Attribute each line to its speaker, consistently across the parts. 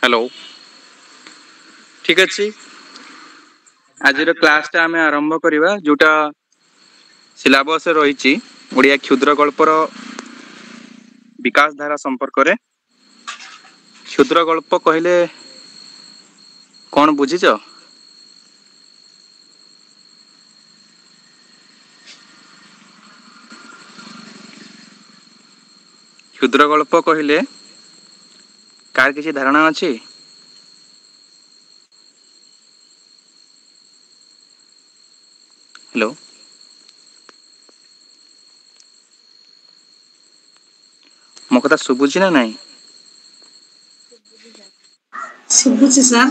Speaker 1: Hello ठीक अच्छे आज क्लास आम आरंभ करवा जोटा सिलेबस रही ओडिया क्षुद्र गल्पर विकास धारा संपर्क रे क्षुद्र गल्प कहले कौन बुझीच क्षुद्र गल्प कहले कार किसी धारणा अच्छी हेलो मो कथा शुभुची ना नहीं
Speaker 2: शुभुची सर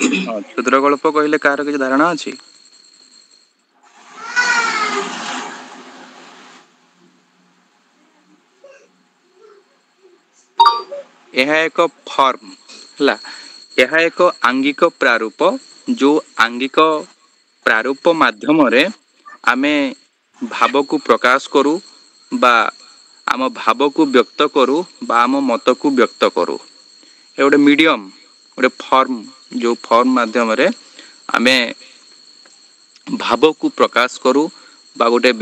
Speaker 1: क्षुद्र गल्प कहले कार किसी धारणा अच्छी यह एक फॉर्म है यह एक आंगिक प्रारूप जो आंगिक प्रारूप माध्यम रे आमे भाव को प्रकाश करू बा आम भाव को व्यक्त करू बा आम मत को व्यक्त करू ये गोटे मीडियम गोटे फॉर्म जो फॉर्म माध्यम रे आमे भाव को प्रकाश करू बा गोटे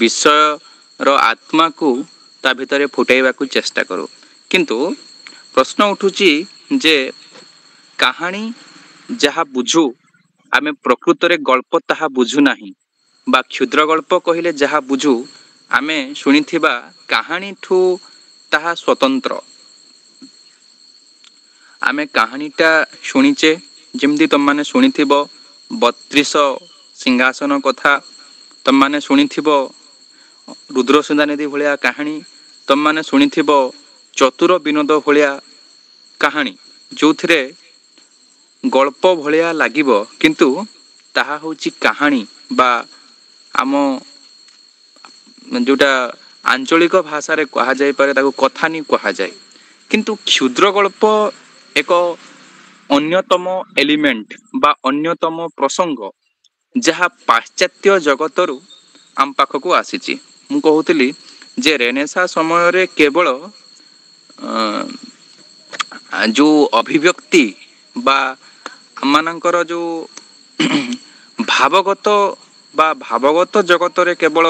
Speaker 1: विषय रो आत्मा को ता भितरे फुटाइबा को चेष्टा करू किंतु प्रश्न उठुची जे कहानी जहा बुझू आमे प्रकृत रे गल्प ताहा बुझू नाही बा क्षुद्र गल्प कहिले जहा बुझू आमे सुनिथिबा कहानी ठू ताहा स्वतंत्र आमे कहानीटा सुनिचे जेमती तुम माने सुनिथिबो 32 सिंहासन कथा तुम माने सुनिथिबो रुद्रसुंदरनिधि भलिया कहानी तुम माने सुनिथिबो चतुर विनोद भलिया कहानी जो थिरे गल्प भलिया लागिबो किंतु ताहा होची कहानी बा आम जोटा आंचलिक भाषा रे कहा जाय पारे ताको कथानी कहा जाय किंतु क्षुद्र गल्प एक अन्यतम एलिमेंट बा अन्यतम प्रसंग जहा पाश्चात्य जगतरु आम पाखक आसीची मु कहूतली जे रेनेसा समय रे केवल जो अभिव्यक्ति बा आमानंकर जो भावगत जगत रे केवल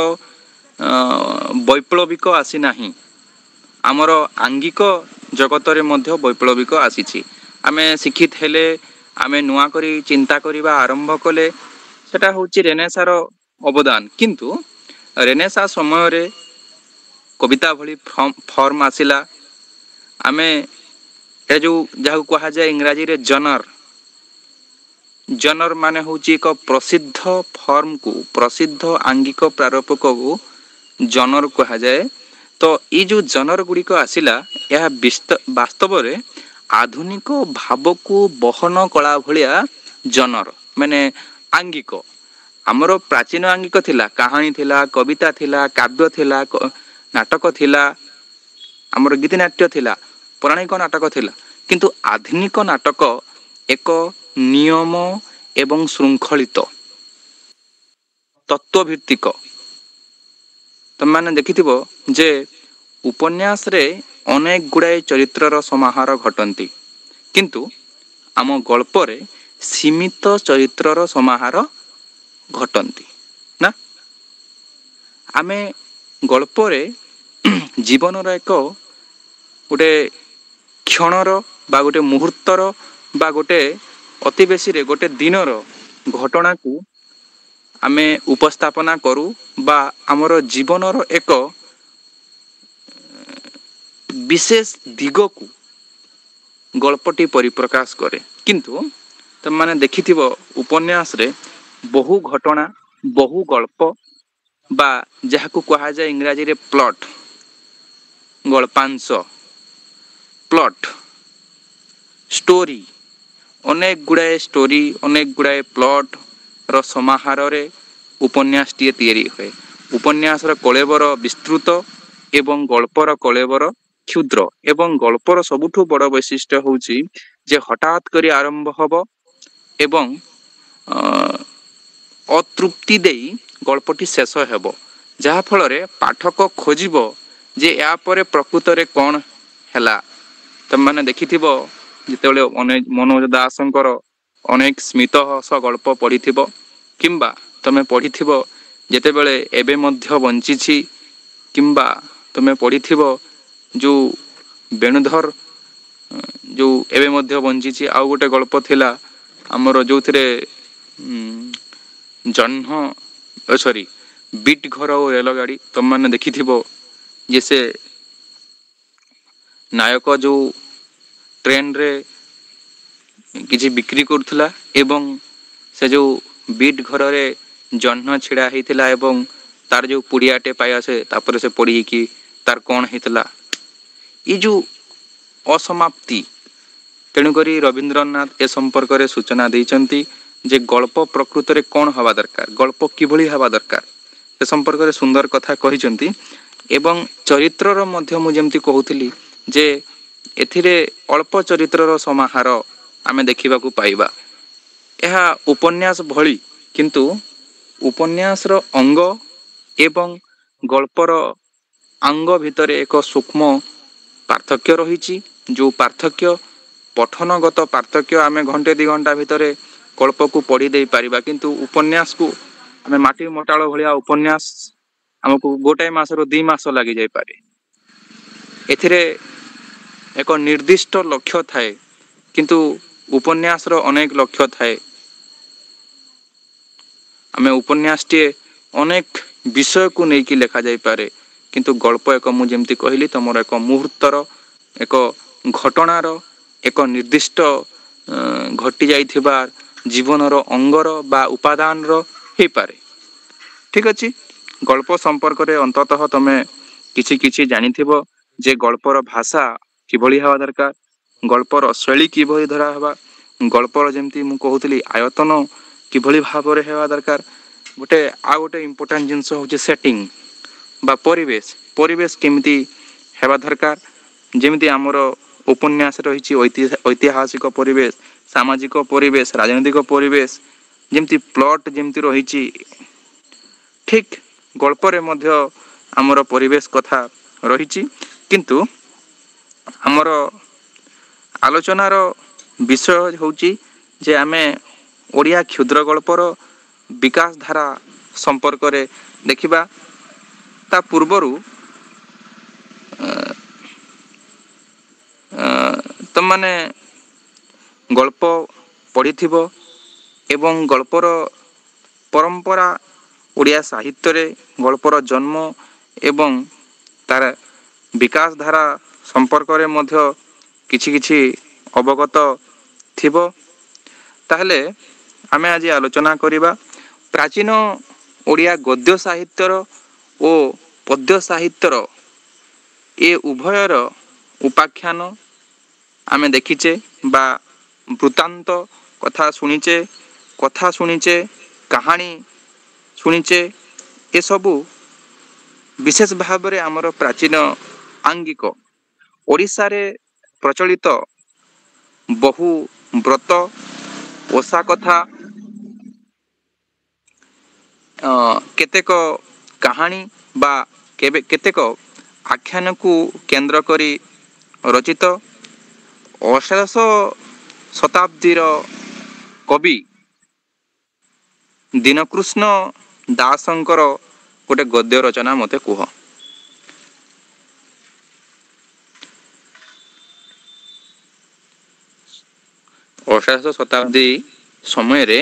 Speaker 1: वैप्लविक आसी नाही आमर आंगिक जगत रे मध्य वैप्लविक आसीची आमे शिक्षित हेले आमे नुआ करी चिंता करिबा आरंभ कले सेटा होची रेनेसार अवदान किंतु रेनेसा समय रे कविता भली फॉर्म आसिला आमे ए जो जहा कहा जाए इंग्राजी रे जनर माने होची एक प्रसिद्ध फॉर्म को प्रसिद्ध आंगिक प्रारूपक को जनर कहा जाए तो ये जो जनर गुड़ी को आसिला यह वास्तव रे आधुनिक भाव को बहन कला भलिया जनर माने आंगिक आमर प्राचीन आंगिक थिला कहानी थिला कविता थिला काव्य थिला नाटक थिला आमर गीति नाट्य थिला पौराणिक नाटक थिला किंतु आधुनिक नाटक एक नियम एवं श्रृंखलित तत्वभित्तिक तुम माने देखिथिबो जे उपन्यास रे अनेक गुड़ाए चरित्रर समाहार घटंती किंतु आम गल्प रे सीमित चरित्रर समाहार घटंती ना आमे गल्प रे जीवनर एक गोटे क्षणर बा गोटे मुहूर्तर बा गोटे अति बेसी रे गोटे दिनर घटना को आमे उपस्थापना करू बा आमर जीवनर एक विशेष दिग को गल्पटी परिप्रकाश करे किंतु तुम माने देखिथिबो उपन्यास रे बहु घटना बहु गल्प बा जहा को कहा जाए इंग्राजी रे प्लॉट गल्पांश प्लॉट स्टोरी अनेक गुड़ाए स्टोरी अनेक गुड़ाए प्लॉट रो समाहार रे उपन्यास टी तैयारी हुए उपन्यास रो कलेबर विस्तृत एवं गल्पर कलेबर क्षुद्र एवं गल्पर सबुठु बड़ वैशिष्ट्य होची जे हठात करी आरंभ हब एवं अतृप्ति देई गल्पटी शेष हेब जहा फल रे पाठक खोजिबो जे या परे प्रकृतरे कौन हैला तमने देखिथिबो जेतेबेले मनोज दासंकर अनेक स्मित हस गल्प पढ़िथिबो किंबा तमे पढ़िथिबो जेतेबेले एबे मध्य बंचिछि किंबा तमे पढ़िथिबो जो वेणुधर जो एबे मध्य बंचिछि आउ गोटे गल्प थिला हमर जोथिरे जन्ह सॉरी बीट घर और रेलगाड़ी तुम मैंने देखिथिबो जे से नायक जो ट्रेन रे किसी बिक्री करुला एवं से जो बीट घर रे जन्ह छिड़ा होता एवं तार जो पुड़ियाटे पाई आसे तापर से पड़ी कि तार कौन होता ये जो असमाप्ति तेणुकरी रवींद्रनाथ ए संपर्क में सूचना देइचंती जे गल्प प्रकृत रे कौन हवा दरकार गल्प किभली हवा दरकार ए संपर्क में सुंदर कथा कहिचंती एवं चरित्रर मध्य मु जेमती कहूली जे एथिरे अल्प चरित्रर समाहार आमे देखिबाकू पाइबा यह उपन्यास भली किंतु उपन्यास रो अंग एवं गल्पर अंग भितर एक सूक्ष्म पार्थक्य रही जो पार्थक्य पठनगत पार्थक्य आमे घंटे 2 घंटा भितर गल्प को पढ़ी दे पारिबा किंतु उपन्यास को आमे माटी मोटाळ भलिया उपन्यास हमको गोटाए मास रो 2 मास लागि जाय पारे एथिरे एक निर्दिष्ट लक्ष्य थाए किंतु उपन्यास रो अनेक लक्ष्य थाए आमे उपन्यास टे अनेक विषय को लेकिन लिखा जाय पारे किंतु गल्प एक मु जेमती कहली तमर एक मुहूर्तर एक घटनार एक निर्दिष्ट घटी जाइथिबा जीवनर अंगर बा उपादान रो हे पारे ठीक अछि गल्प संपर्क रे अंततः तमे किछि किछि जानिथिबो जे गल्पर भाषा किभली हवा दरकार गल्पर शैली किभली धरा हवा गल्पर जेमती मु कहउतली आयतन किभली भाव रे हेवा दरकार गोटे आ गोटे इंपोर्टेंट जिंस होचे सेटिंग बा परिवेश परिवेश केमिति हेवा दरकार जेमिति हमर उपन्यास रही ऐतिहासिक परिवेश सामाजिक परिवेश राजनैतिक परिवेश जेमती प्लॉट जेमती रही ठीक गल्परे मध्य हमर परिवेश कथा रही किंतु हमर आलोचनार विषय होची जे आमे ओडिया क्षुद्र गल्पर विकास धारा संपर्क रे देखिबा ता पूर्वरु तुम माने गल्प पढ़िथिबो एवं गल्पर परंपरा ओडिया साहित्य रे गल्पर जन्म एवं तार विकास धारा संपर्क रे मध्य किछि किछि अवगत थिबो ताहले आमे आज आलोचना करिबा प्राचीन ओडिया गद्य साहित्यर ओ पद्य साहित्यर ए उभयर उपाख्यान आमे देखिचे बा वृत्तांत कथा शुनिचे कहानी शुनिचे ए सबु विशेष भाव रे हमर प्राचीन आंगिक ओडिसा रे प्रचलित बहु व्रत ओषा कथा केतेक कहानी बा केतेक आख्यान को केंद्र करी रचित अष्टादश शताब्दीर कवि दीनकृष्ण दासंकर गोटे गद्य रचना मते कुह अष्टादश शताब्दी समय रे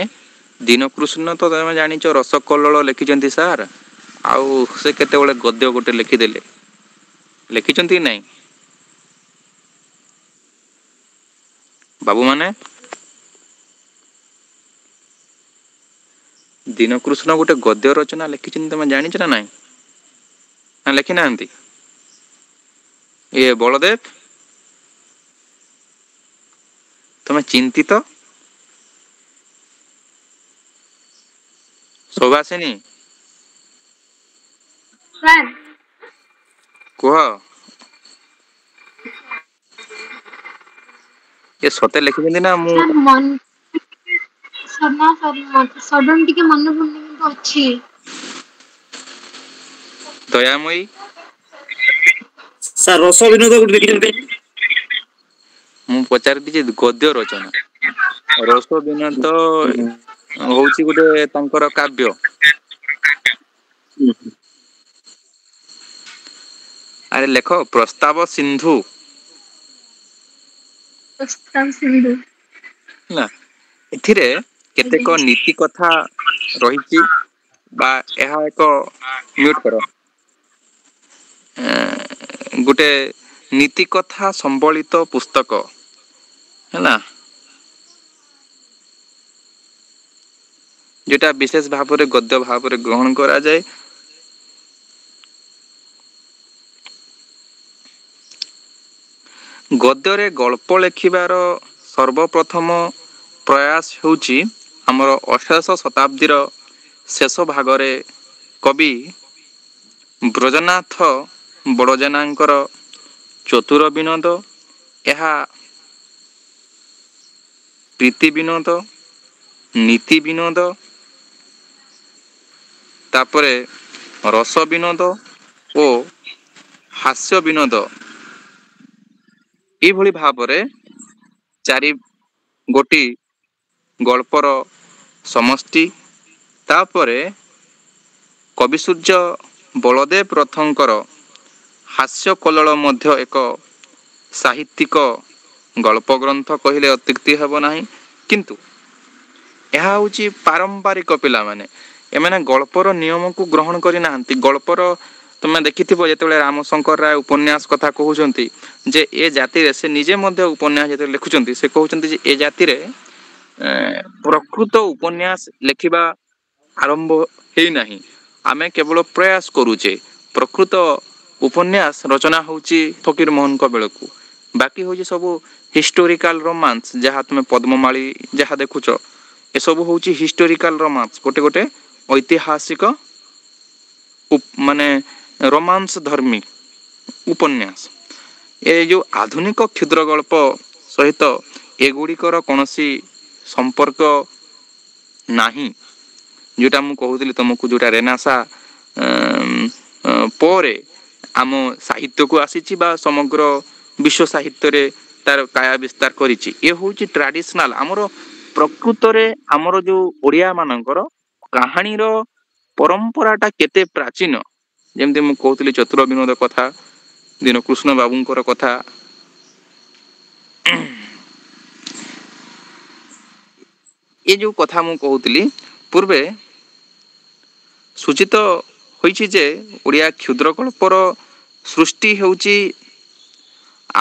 Speaker 1: दीनकृष्ण तो तुम जानिच रसकल्लोल लिखिचंती सार आउ से केते बळे गद्य गोटे लिखिदेले लिखिचंती नहीं बाबू माने दीनकृष्ण गोटे गद्य रचना लिखिचंती तुम जानिच ना नहीं ना लिखि नांती ये बलदेव तुम्हें चिंतित सुभाषिनी कुह ये सते लिखिचंती ना मु
Speaker 2: सडन टिके मन पड़ने तो अच्छी
Speaker 1: दयामयी
Speaker 3: ସାର୍ ରସ ବିନୋଦ ଗୋଟେ ଦେଖିଛନ୍ତି?
Speaker 1: ମୁଁ ପଚାରିଲି ଯେ ଗଦ୍ୟ ରଚନା, ରସ ବିନୋଦ ହଉଛି ଗୋଟେ ତାଙ୍କର କାବ୍ୟ। ଆରେ ଲେଖ ପ୍ରସ୍ତାବ ସିନ୍ଧୁ
Speaker 2: ପ୍ରସ୍ତାବ ସିନ୍ଧୁ।
Speaker 1: ହେଲା। ଏଥିରେ କେତେକ
Speaker 2: ଆଜ୍ଞା।
Speaker 1: ନୀତି କଥା ରହିଛି ବା ଏହା ଏକ ମ୍ୟୁଟ କର ଗୋଟେ ନୀତି କଥା ସମ୍ବଳିତ ପୁସ୍ତକ ହେଲା, যেটা বিশেষ ভাବରେ ଗଦ୍ୟ ଭାବରେ ଗ୍ରହଣ କରାଯାଏ। ଗଦ୍ୟରେ ଗଳ୍ପ ଲେଖିବାର ସର୍ବପ୍ରଥମ ପ୍ରୟାସ ହେଉଛି ଆମର 18ଶ ଶତାବ୍ଦୀର ଶେଷ ଭାଗରେ କବି ବ୍ରଜନାଥ ବଡ଼ଜେନାଙ୍କର ଚତୁର ବିନୋଦ। ଏହା ପ୍ରୀତି ବିନୋଦ, ନୀତି ବିନୋଦ, ତାପରେ ରସ ବିନୋଦ ଓ ହାସ୍ୟ ବିନୋଦ ଏଇଭଳି ଭାବରେ ଚାରି ଗୋଟି ଗଳ୍ପର ସମଷ୍ଟି। ତାପରେ କବିସୂର୍ଯ୍ୟ ବଳଦେବ ରଥଙ୍କର ହାସ୍ୟ କଲ୍ଲୋଳ ମଧ୍ୟ ଏକ ସାହିତ୍ୟିକ ଗଳ୍ପ ଗ୍ରନ୍ଥ କହିଲେ ଅତ୍ୟୁକ୍ତି ହେବ ନାହିଁ। କିନ୍ତୁ ଏହା ହେଉଛି ପାରମ୍ପରିକ ପିଲାମାନେ, ଏମାନେ ଗଳ୍ପର ନିୟମକୁ ଗ୍ରହଣ କରିନାହାନ୍ତି। ଗଳ୍ପର ତମେ ଦେଖିଥିବ ଯେତେବେଳେ ରାମଶଙ୍କର ରାୟ ଉପନ୍ୟାସ କଥା କହୁଛନ୍ତି ଯେ ଏ ଜାତିରେ, ସେ ନିଜେ ମଧ୍ୟ ଉପନ୍ୟାସ ଯେତେବେଳେ ଲେଖୁଛନ୍ତି ସେ କହୁଛନ୍ତି ଯେ ଏ ଜାତିରେ ପ୍ରକୃତ ଉପନ୍ୟାସ ଲେଖିବା ଆରମ୍ଭ ହେଇନାହିଁ, ଆମେ କେବଳ ପ୍ରୟାସ କରୁଛେ। ପ୍ରକୃତ ଉପନ୍ୟାସ ରଚନା ହେଉଛି ଫକୀର ମୋହନଙ୍କ ବେଳକୁ, ବାକି ହେଉଛି ସବୁ ହିଷ୍ଟୋରିକାଲ ରୋମାନ୍ସ। ଯାହା ତୁମେ ପଦ୍ମମାଳୀ ଯାହା ଦେଖୁଛ ଏସବୁ ହେଉଛି ହିଷ୍ଟୋରିକାଲ ରୋମାନ୍ସ, ଗୋଟେ ଗୋଟେ ଐତିହାସିକ ମାନେ ରୋମାନ୍ସ ଧର୍ମୀ ଉପନ୍ୟାସ। ଏ ଯେଉଁ ଆଧୁନିକ କ୍ଷୁଦ୍ର ଗଳ୍ପ ସହିତ ଏଗୁଡ଼ିକର କୌଣସି ସମ୍ପର୍କ ନାହିଁ। ଯେଉଁଟା ମୁଁ କହୁଥିଲି ତୁମକୁ, ଯେଉଁଟା ରେନାସା ପରେ ଆମ ସାହିତ୍ୟକୁ ଆସିଛି ବା ସମଗ୍ର ବିଶ୍ୱ ସାହିତ୍ୟରେ ତାର କାୟା ବିସ୍ତାର କରିଛି। ଏ ହେଉଛି ଟ୍ରାଡିସନାଲ ଆମର, ପ୍ରକୃତରେ ଆମର ଯେଉଁ ଓଡ଼ିଆ ମାନଙ୍କର କାହାଣୀର ପରମ୍ପରାଟା କେତେ ପ୍ରାଚୀନ। ଯେମିତି ମୁଁ କହୁଥିଲି ଚତୁର ବିନୋଦ କଥା, ଦୀନକୃଷ୍ଣ ବାବୁଙ୍କର କଥା, ଏ ଯେଉଁ କଥା ମୁଁ କହୁଥିଲି ପୂର୍ବେ ସୂଚିତ ହୋଇଛି ଯେ ଓଡ଼ିଆ କ୍ଷୁଦ୍ର ଗଳ୍ପର ସୃଷ୍ଟି ହେଉଛି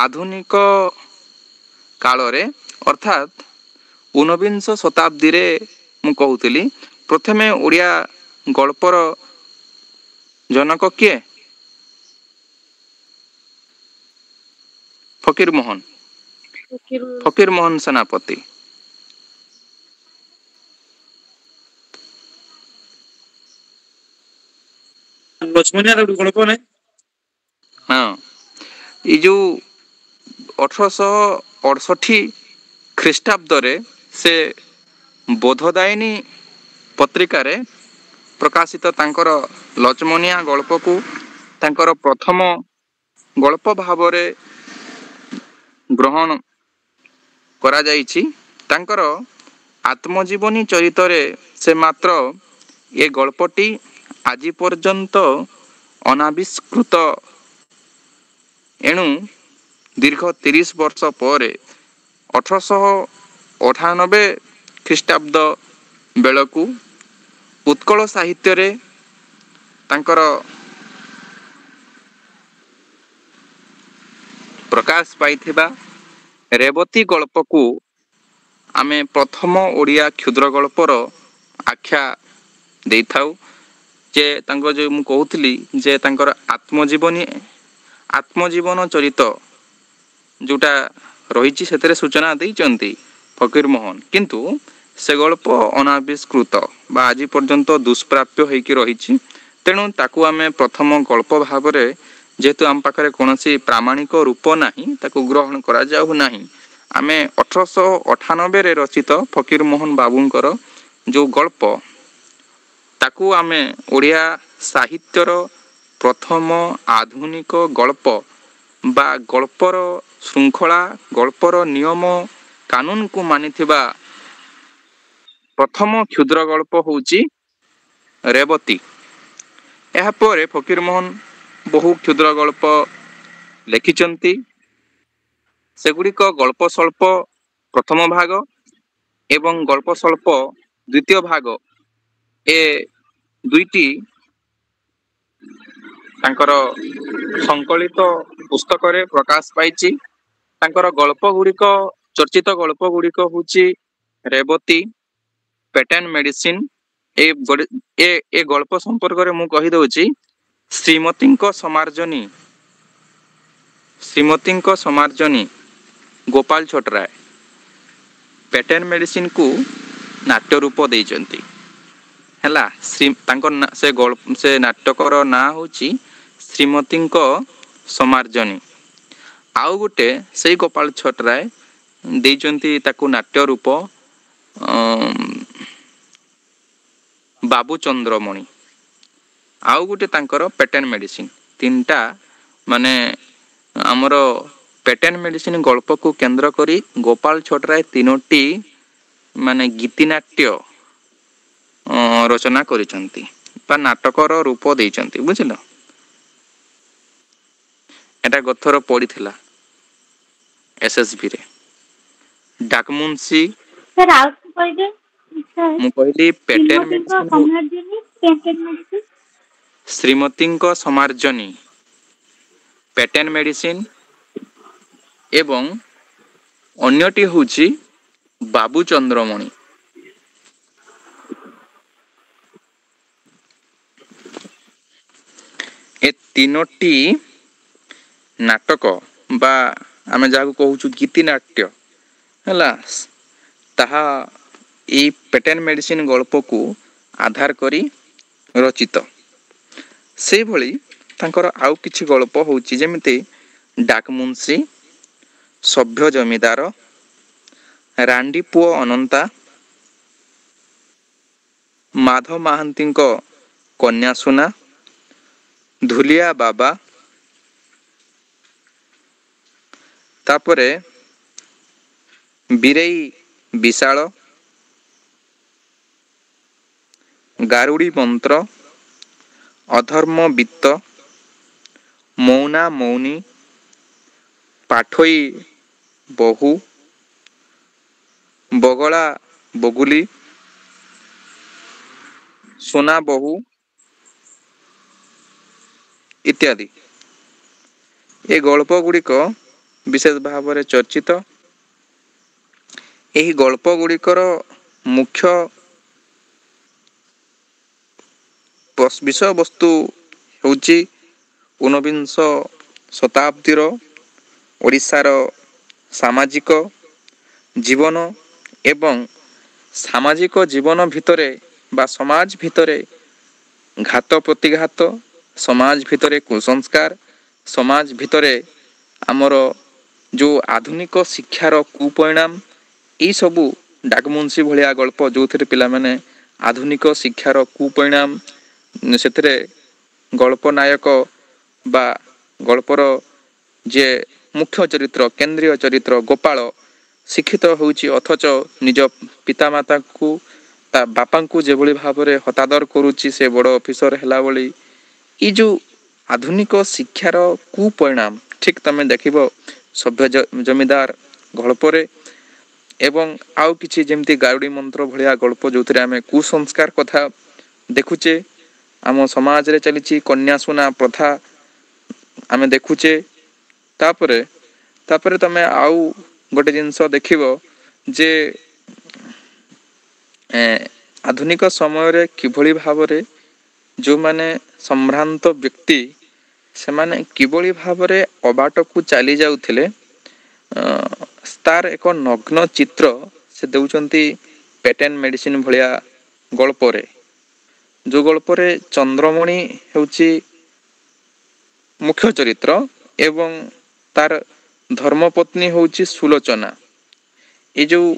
Speaker 1: ଆଧୁନିକ କାଳରେ, ଅର୍ଥାତ୍ ଊନବିଂଶ ଶତାବ୍ଦୀରେ। ମୁଁ କହୁଥିଲି ପ୍ରଥମେ ଓଡ଼ିଆ ଗଳ୍ପର ଜନକ କିଏ? ଫକୀର ମୋହନ, ଫକୀର ମୋହନ ସେନାପତି।
Speaker 3: ଲକ୍ଷ୍ମଣିଆର ଗୋଟେ ଗଳ୍ପ ନାହିଁ?
Speaker 1: ହଁ, ଏଇ ଯେଉଁ 1868 ଖ୍ରୀଷ୍ଟାବ୍ଦରେ ସେ ବୋଧଦାୟିନୀ ପତ୍ରିକାରେ ପ୍ରକାଶିତ ତାଙ୍କର ଲକ୍ଷ୍ମଣିଆ ଗଳ୍ପକୁ ତାଙ୍କର ପ୍ରଥମ ଗଳ୍ପ ଭାବରେ ଗ୍ରହଣ କରାଯାଇଛି। ତାଙ୍କର ଆତ୍ମଜୀବନୀ ଚରିତରେ ସେ ମାତ୍ର ଏ ଗଳ୍ପଟି ଆଜି ପର୍ଯ୍ୟନ୍ତ ଅନାବିଷ୍କୃତ। ଏଣୁ ଦୀର୍ଘ 30 ବର୍ଷ ପରେ 1898 ଖ୍ରୀଷ୍ଟାବ୍ଦ ବେଳକୁ ଉତ୍କଳ ସାହିତ୍ୟରେ ତାଙ୍କର ପ୍ରକାଶ ପାଇଥିବା ରେବତୀ ଗଳ୍ପକୁ ଆମେ ପ୍ରଥମ ଓଡ଼ିଆ କ୍ଷୁଦ୍ର ଗଳ୍ପର ଆଖ୍ୟା ଦେଇଥାଉ। ଯେ ତାଙ୍କ ଯେଉଁ ମୁଁ କହୁଥିଲି ଯେ ତାଙ୍କର ଆତ୍ମଜୀବନ ଚରିତ ଯେଉଁଟା ରହିଛି ସେଥିରେ ସୂଚନା ଦେଇଛନ୍ତି ଫକୀର ମୋହନ, କିନ୍ତୁ ସେ ଗଳ୍ପ ଅନାବିଷ୍କୃତ ବା ଆଜି ପର୍ଯ୍ୟନ୍ତ ଦୁଷ୍ପ୍ରାପ୍ୟ ହେଇକି ରହିଛି। ତେଣୁ ତାକୁ ଆମେ ପ୍ରଥମ ଗଳ୍ପ ଭାବରେ, ଯେହେତୁ ଆମ ପାଖରେ କୌଣସି ପ୍ରାମାଣିକ ରୂପ ନାହିଁ, ତାକୁ ଗ୍ରହଣ କରାଯାଉ ନାହିଁ। ଆମେ 1898ରେ ରଚିତ ଫକୀର ମୋହନ ବାବୁଙ୍କର ଯେଉଁ ଗଳ୍ପ, ତାକୁ ଆମେ ଓଡ଼ିଆ ସାହିତ୍ୟର ପ୍ରଥମ ଆଧୁନିକ ଗଳ୍ପ बा गल्पर श्रृंखला गल्पर नियम कानून को मानिथिबा प्रथम क्षुद्र गल्प होउची रेवती। ଏହା ପରେ ଫକୀରମୋହନ ବହୁ କ୍ଷୁଦ୍ର ଗଳ୍ପ ଲେଖିଛନ୍ତି। ସେଗୁଡ଼ିକ ଗଳ୍ପ ସ୍ୱଳ୍ପ ପ୍ରଥମ ଭାଗ ଏବଂ ଗଳ୍ପ ସ୍ୱଳ୍ପ ଦ୍ୱିତୀୟ ଭାଗ ଏ ଦୁଇଟି ତାଙ୍କର ସଂକଳିତ ପୁସ୍ତକରେ ପ୍ରକାଶ ପାଇଛି। ତାଙ୍କର ଗଳ୍ପ ଗୁଡ଼ିକ ଚର୍ଚ୍ଚିତ ଗଳ୍ପ ଗୁଡ଼ିକ ହେଉଛି ରେବତୀ, ପେଟେଣ୍ଟ ମେଡିସିନ। ଏ ଗଳ୍ପ ସମ୍ପର୍କରେ ମୁଁ କହିଦେଉଛି। ଶ୍ରୀମତୀଙ୍କ ସମାର୍ଜନୀ ଗୋପାଳ ଛୋଟରାୟ ପେଟେଣ୍ଟ ମେଡିସିନ କୁ ନାଟ୍ୟ ରୂପ ଦେଇଛନ୍ତି ହେଲା। ସେ ନାଟକର ନାଁ ହେଉଛି ଶ୍ରୀମତୀଙ୍କ ସମାର୍ଜନୀ। ଆଉ ଗୋଟେ ସେଇ ଗୋପାଳ ଛୋଟରାୟ ଦେଇଛନ୍ତି ତାକୁ ନାଟ୍ୟ ରୂପ ବାବୁ ଚନ୍ଦ୍ରମଣି। ଆଉ ଗୋଟେ ତାଙ୍କର ପେଟେଣ୍ଟ ମେଡିସିନ। ତିନିଟା ମାନେ ଆମର ପେଟେଣ୍ଟ ମେଡିସିନ ଗଳ୍ପକୁ କେନ୍ଦ୍ର କରି ଗୋପାଳ ଛୋଟରାୟ ତିନୋଟି ମାନେ ଗୀତିନାଟ୍ୟ ରଚନା କରିଛନ୍ତି ବା ନାଟକର ରୂପ ଦେଇଛନ୍ତି। ବୁଝିଲ, ଏଟା ଗଥର ପଡିଥିଲା SSB ରେ। ଡାକମୁନ୍ସି
Speaker 2: ସାର୍ ଆଉ କଣ କହିଲେ ସାର୍?
Speaker 1: ମୁଁ କହିଲି ପେଟେଣ୍ଟ
Speaker 2: ଶ୍ରୀମତୀଙ୍କ
Speaker 1: ମେଡିସିନ,
Speaker 2: ସମାର୍ଜନୀ ପେଟେଣ୍ଟ ମେଡିସିନ,
Speaker 1: ଶ୍ରୀମତୀଙ୍କ ସମାର୍ଜନୀ ପେଟେଣ୍ଟ ମେଡିସିନ ଏବଂ ଅନ୍ୟଟି ହେଉଛି ବାବୁ ଚନ୍ଦ୍ରମଣି। ଏ ତିନୋଟି ନାଟକ ବା ଆମେ ଯାହାକୁ କହୁଛୁ ଗୀତି ନାଟ୍ୟ ହେଲା, ତାହା ଏଇ ପେଟେଣ୍ଟ ମେଡିସିନ ଗଳ୍ପକୁ ଆଧାର କରି ରଚିତ। ସେଇଭଳି ତାଙ୍କର ଆଉ କିଛି ଗଳ୍ପ ହେଉଛି ଯେମିତି ଡାକମୁନ୍ସି, ସଭ୍ୟ ଜମିଦାର, ରାଣ୍ଡି ପୁଅ ଅନନ୍ତା, ମାଧ ମହାନ୍ତିଙ୍କ କନ୍ୟାସୁନା, ଧୁଲିଆ ବାବା, ତାପରେ ବୀରେଇ ବିଶାଳ, ଗାରୁଡ଼ି ମନ୍ତ୍ର, ଅଧର୍ମ ବିତ୍ତ, ମୌନା ମୌନି, ପାଠୋଇ ବହୁ, ବଗଳା ବଗୁଲି, ସୁନା ବହୁ ଇତ୍ୟାଦି। ଏ ଗଳ୍ପ ଗୁଡ଼ିକ ବିଶେଷ ଭାବରେ ଚର୍ଚ୍ଚିତ। ଏହି ଗଳ୍ପ ଗୁଡ଼ିକର ମୁଖ୍ୟ ବିଷୟବସ୍ତୁ ହେଉଛି ଊନବିଂଶ ଶତାବ୍ଦୀର ଓଡ଼ିଶାର ସାମାଜିକ ଜୀବନ ଏବଂ ସାମାଜିକ ଜୀବନ ଭିତରେ ବା ସମାଜ ଭିତରେ ଘାତ ପ୍ରତିଘାତ, ସମାଜ ଭିତରେ କୁସଂସ୍କାର, ସମାଜ ଭିତରେ ଆମର ଯେଉଁ ଆଧୁନିକ ଶିକ୍ଷାର କୁପରିଣାମ, ଏଇସବୁ ଡାକମୁନ୍ସି ଭଳିଆ ଗଳ୍ପ ଯେଉଁଥିରେ ପିଲାମାନେ ଆଧୁନିକ ଶିକ୍ଷାର କୁପରିଣାମ, ସେଥିରେ ଗଳ୍ପ ନାୟକ ବା ଗଳ୍ପର ଯେ ମୁଖ୍ୟ ଚରିତ୍ର, କେନ୍ଦ୍ରୀୟ ଚରିତ୍ର ଗୋପାଳ ଶିକ୍ଷିତ ହେଉଛି ଅଥଚ ନିଜ ପିତାମାତାଙ୍କୁ ତା ବାପାଙ୍କୁ ଯେଭଳି ଭାବରେ ହତାଦର କରୁଛି ସେ ବଡ଼ ଅଫିସର ହେଲା ଭଳି, ଏଇ ଯେଉଁ ଆଧୁନିକ ଶିକ୍ଷାର କୁପରିଣାମ ଠିକ୍ ତମେ ଦେଖିବ ସଭ୍ୟ ଜମିଦାର ଗଳ୍ପରେ। ଏବଂ ଆଉ କିଛି ଯେମିତି ଗାରୁଡ଼ି ମନ୍ତ୍ର ଭଳିଆ ଗଳ୍ପ ଯେଉଁଥିରେ ଆମେ କୁସଂସ୍କାର କଥା ଦେଖୁଛେ, ଆମ ସମାଜରେ ଚାଲିଛି କନ୍ୟାସୁନା ପ୍ରଥା ଆମେ ଦେଖୁଛେ। ତାପରେ ତମେ ଆଉ ଗୋଟେ ଜିନିଷ ଦେଖିବ ଯେ ଆଧୁନିକ ସମୟରେ କିଭଳି ଭାବରେ ଯେଉଁମାନେ ସମ୍ଭ୍ରାନ୍ତ ବ୍ୟକ୍ତି ସେମାନେ କିଭଳି ଭାବରେ ଅବାଟକୁ ଚାଲି ଯାଉଥିଲେ, ତାର ଏକ ନଗ୍ନ ଚିତ୍ର ସେ ଦେଉଛନ୍ତି ପେଟେଣ୍ଟ ମେଡିସିନ ଭଳିଆ ଗଳ୍ପରେ। ଯେଉଁ ଗଳ୍ପରେ ଚନ୍ଦ୍ରମଣି ହେଉଛି ମୁଖ୍ୟ ଚରିତ୍ର ଏବଂ ତାର ଧର୍ମପତ୍ନୀ ହେଉଛି ସୁଲୋଚନା। ଏ ଯେଉଁ